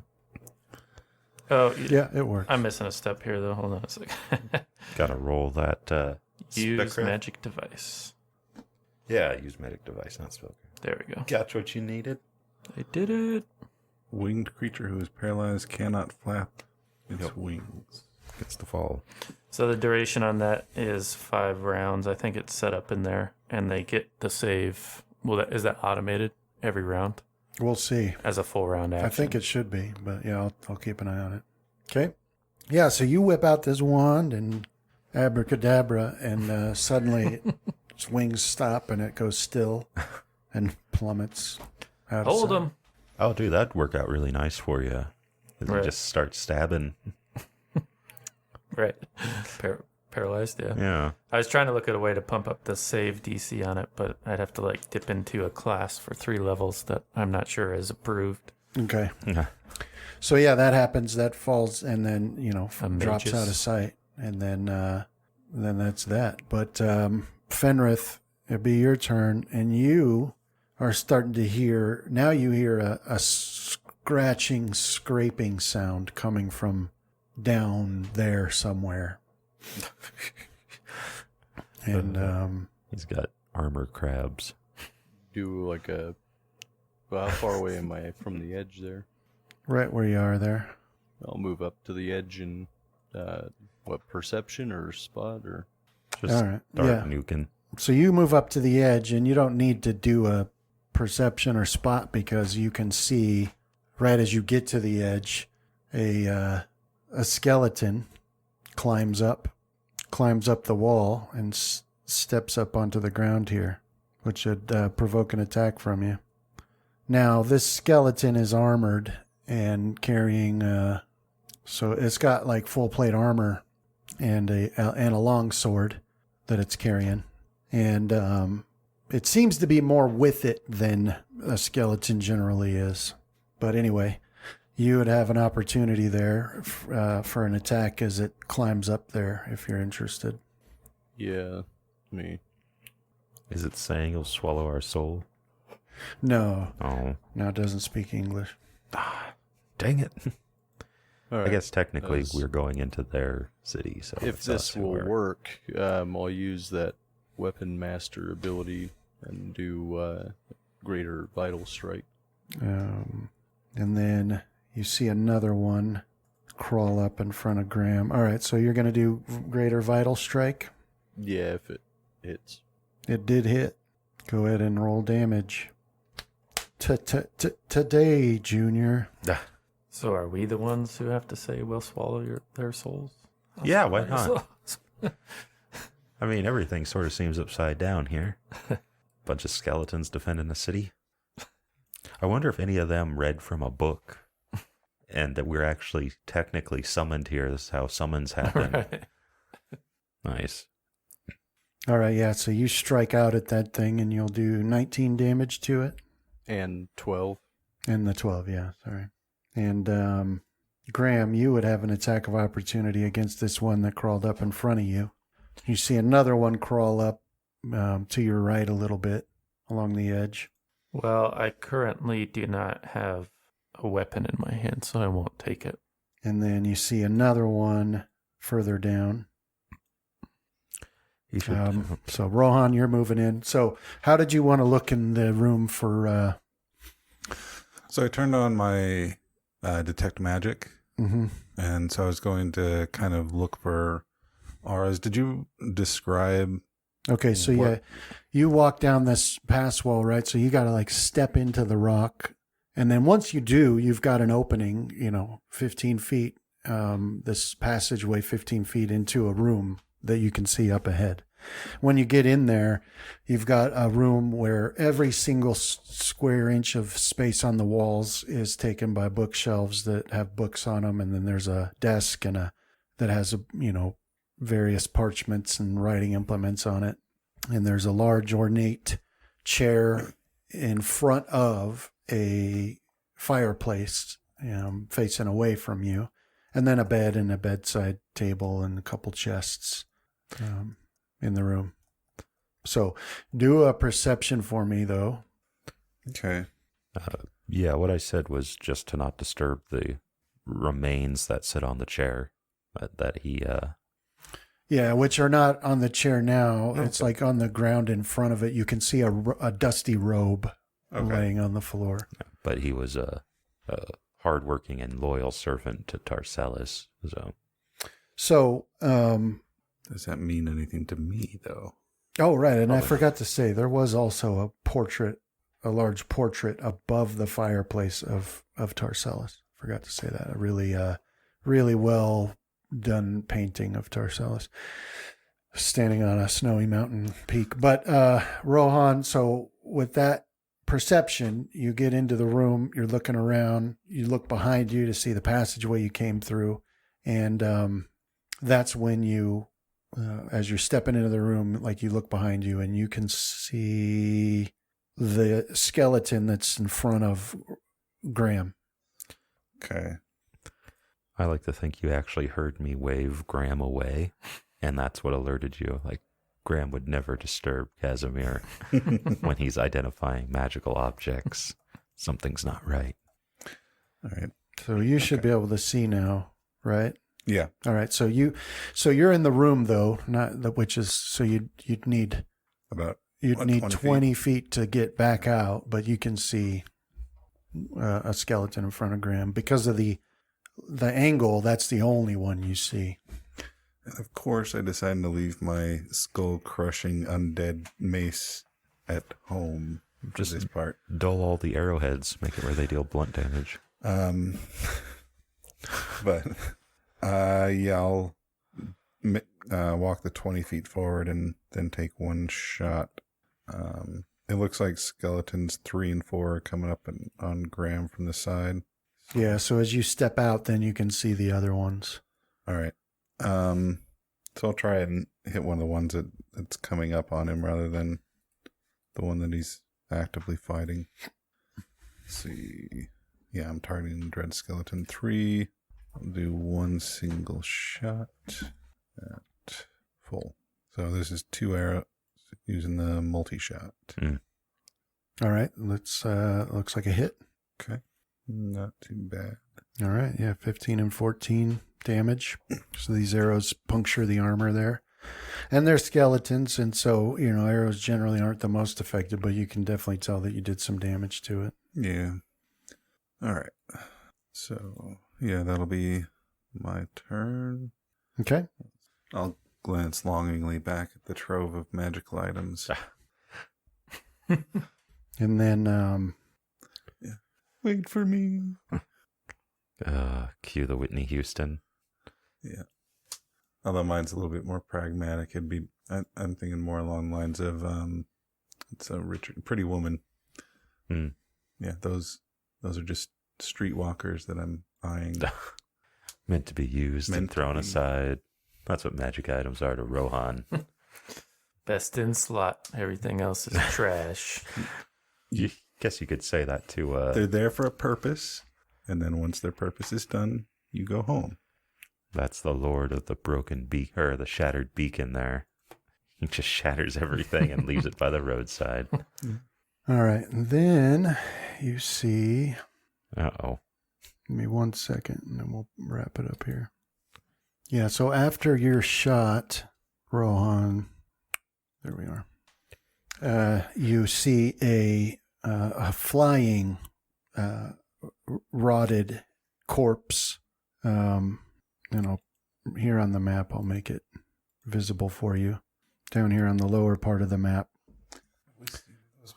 D: Oh,
B: Yeah, it works.
D: I'm missing a step here, though. Hold on a second.
C: gotta roll that.
D: Use
C: spellcraft.
D: magic device.
C: Yeah, use magic device, not spell.
D: There we go.
C: Got what you needed.
D: I did it.
E: Winged creature who is paralyzed cannot flap its wings.
C: Gets the fall.
D: So the duration on that is 5 rounds. I think it's set up in there, and they get the save. Well, is that automated every round
B: We'll see.
D: as a full round action?
B: I think it should be, but yeah, I'll keep an eye on it. Okay. Yeah, so you whip out this wand and abracadabra, and suddenly its wings stop and it goes still and plummets out.
D: Hold
B: of sight.
D: him.
C: Oh, dude, that'd work out really nice for you.
D: Right.
C: Just start stabbing.
D: Right. Paralyzed, yeah.
C: Yeah.
D: I was trying to look at a way to pump up the save DC on it, but I'd have to like dip into a class for 3 levels that I'm not sure is approved.
B: Okay.
C: Yeah.
B: So yeah, that happens. That falls and then drops
D: Magus.
B: out of sight, and then that's that. But Fenrith, it'll be your turn, and you are starting to hear. Now you hear a scratching, scraping sound coming from down there somewhere, and
C: He's got armor crabs.
F: Do like a. Well, how far away am I from the edge there?
B: right where you are there.
F: I'll move up to the edge and what, perception or spot or
C: Just
B: All right.
C: start
B: Yeah.
C: nuking.
B: So you move up to the edge, and you don't need to do a perception or spot because you can see right as you get to the edge a skeleton climbs up the wall and steps up onto the ground here, which should provoke an attack from you. Now this skeleton is armored and carrying so it's got like full plate armor and a long sword that it's carrying. And it seems to be more with it than a skeleton generally is. But anyway, you would have an opportunity there for an attack as it climbs up there if you're interested.
F: yeah, me.
C: Is it saying he'll swallow our soul?
B: No,
C: Oh,
B: it doesn't speak English.
C: dang it.
F: All
C: I
F: right.
C: guess technically
F: As-
C: we're going into their city, so
F: If
C: it's
F: this
C: us who
F: will
C: are-
F: work, I'll use that weapon master ability and do greater vital strike.
B: And then you see another one crawl up in front of Graham. All right, so you're going to do Greater Vital Strike.
F: Yeah, if it hits.
B: It did hit. Go ahead and roll damage. Today, Junior.
D: So are we the ones who have to say we'll swallow their souls?
C: Yeah, why not? I mean, everything sort of seems upside down here. Bunch of skeletons defending the city. I wonder if any of them read from a book and that we're actually technically summoned here. This is how summons happen.
D: Right.
C: Nice.
B: All right, yeah, so you strike out at that thing and you'll do 19 damage to it.
F: And 12.
B: And the 12, yeah, sorry. And Graham, you would have an attack of opportunity against this one that crawled up in front of you. You see another one crawl up to your right a little bit along the edge.
D: Well, I currently do not have a weapon in my hand, so I won't take it.
B: And then you see another one further down.
C: You should.
B: So Rohan, you're moving in. So how did you want to look in the room for?
E: So I turned on my detect magic, and so I was going to kind of look for auras. Did you describe?
B: Okay, so yeah, you walk down this pass wall, right? So you got to like step into the rock, and then once you do, you've got an opening, 15 feet, this passageway 15 feet into a room that you can see up ahead. when you get in there, you've got a room where every single square inch of space on the walls is taken by bookshelves that have books on them, and then there's a desk that has various parchments and writing implements on it, and there's a large ornate chair in front of a fireplace facing away from you, and then a bed and a bedside table and a couple chests in the room. So do a perception for me, though.
E: Okay.
C: Yeah, what I said was just to not disturb the remains that sit on the chair that he...
B: Yeah, which are not on the chair now.
E: Okay.
B: It's like on the ground in front of it. You can see a dusty robe laying on the floor.
C: But he was a hardworking and loyal servant to Tarcellus.
B: So,
E: Does that mean anything to me, though?
B: oh, right. And I forgot to say, there was also a large portrait above the fireplace of Tarcellus. Forgot to say that. A really well done painting of Tarcellus standing on a snowy mountain peak. But Rohan, so with that perception, you get into the room, you're looking around, you look behind you to see the passageway you came through, and that's when you, as you're stepping into the room, like you look behind you and you can see the skeleton that's in front of Graham.
E: Okay.
C: I like to think you actually heard me wave Graham away, and that's what alerted you. Like, Graham would never disturb Casimir when he's identifying magical objects. Something's not right.
E: All right.
B: So you should be able to see now, right?
E: Yeah.
B: All right. So you're in the room though, so you'd need
E: About
B: You'd
E: What,
B: need
E: 20
B: 20 feet to get back out, but you can see a skeleton in front of Graham. Because of the angle, that's the only one you see.
E: Of course, I decided to leave my skull-crushing undead mace at home.
C: Just
E: This part.
C: dull all the arrowheads, make it where they deal blunt damage.
E: But yeah, I'll walk the 20 feet forward and then take one shot. It looks like skeletons 3 and 4 are coming up on Graham from the side.
B: Yeah, so as you step out, then you can see the other ones.
E: All right. So I'll try and hit one of the ones that's coming up on him rather than the one that he's actively fighting. Let's see. Yeah, I'm targeting Dread Skeleton 3. I'll do one single shot at full. So this is 2 arrows using the multi-shot.
B: All right, looks like a hit.
E: Okay. Not too bad.
B: All right, yeah, 15 and 14 damage. So these arrows puncture the armor there. And they're skeletons, and so, arrows generally aren't the most effective, but you can definitely tell that you did some damage to it.
E: Yeah. All right. So, yeah, that'll be my turn.
B: Okay.
E: I'll glance longingly back at the trove of magical items.
B: And then,
E: Yeah. Wait for me.
C: Cue the Whitney Houston.
E: Yeah. Although mine's a little bit more pragmatic. It'd be, I'm thinking more along the lines of, it's a Pretty Woman. Yeah, those are just streetwalkers that I'm eyeing.
C: Meant to be used and thrown aside. That's what magic items are to Rohan.
D: Best in slot. Everything else is trash.
C: You guess you could say that to...
E: They're there for a purpose, and then once their purpose is done, you go home.
C: That's the lord of the broken the shattered beacon there. He just shatters everything and leaves it by the roadside.
B: all right, and then you see...
C: Uh-oh.
B: Give me 1 second, and then we'll wrap it up here. Yeah, so after your shot, Rohan, there we are. You see a flying, rotted corpse. Here on the map, I'll make it visible for you. Down here on the lower part of the map.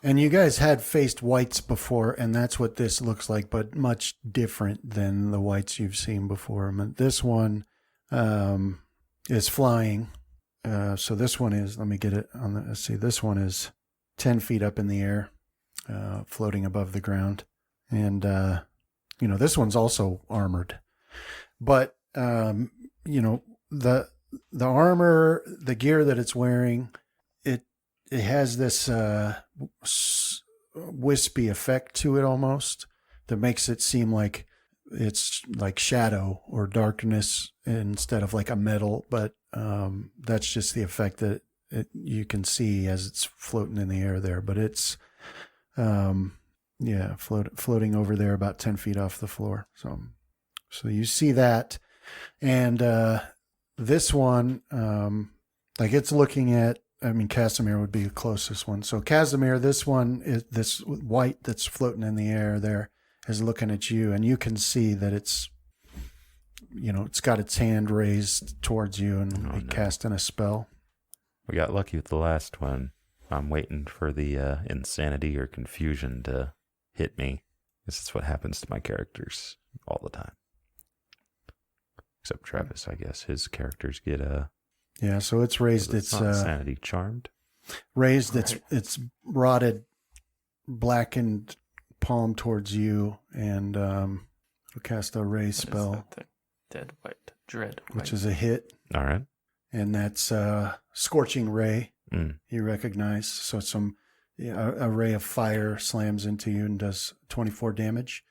B: And you guys had faced whites before, and that's what this looks like, but much different than the whites you've seen before. This one is flying, So this one is, let me get it on the, let's see, this one is 10 feet up in the air, floating above the ground. And, this one's also armored. But, the armor, the gear that it's wearing, it has this wispy effect to it almost that makes it seem like it's like shadow or darkness instead of like a metal. But that's just the effect that you can see as it's floating in the air there. But it's floating over there about 10 feet off the floor. So you see that. And this one, it's looking at, Casimir would be the closest one. So Casimir, this one is this white that's floating in the air there is looking at you, and you can see that it's got its hand raised towards you and casting a spell.
C: We got lucky with the last one. I'm waiting for the insanity or confusion to hit me. This is what happens to my characters all the time. Except Travis, I guess. His characters get
B: Yeah, so it's raised its
C: insanity charmed.
B: Raised its rotted, blackened palm towards you, and it'll cast a raise spell.
D: Dead white, dread white.
B: Which is a hit.
C: All right.
B: And that's Scorching Ray. You recognize. So a ray of fire slams into you and does 24 damage.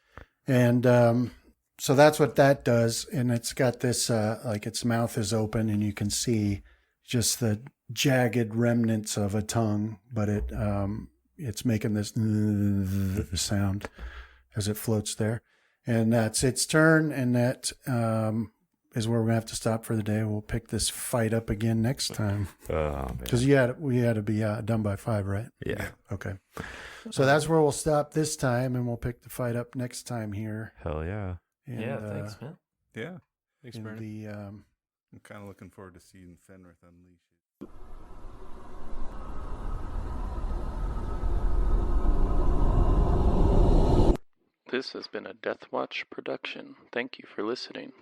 B: And so that's what that does. And it's got this, its mouth is open and you can see just the jagged remnants of a tongue, but it's making this sound as it floats there. And that's its turn. And that is where we're going to have to stop for the day. We'll pick this fight up again next time. Because we had to be done by 5, right?
C: Yeah.
B: Okay. So that's where we'll stop this time, and we'll pick the fight up next time here.
C: Hell yeah.
B: And,
D: thanks, man.
E: Yeah.
F: Thanks, Brandon.
E: I'm kind of looking forward to seeing Fenrith unleash it.
D: This has been a Death Watch production. Thank you for listening.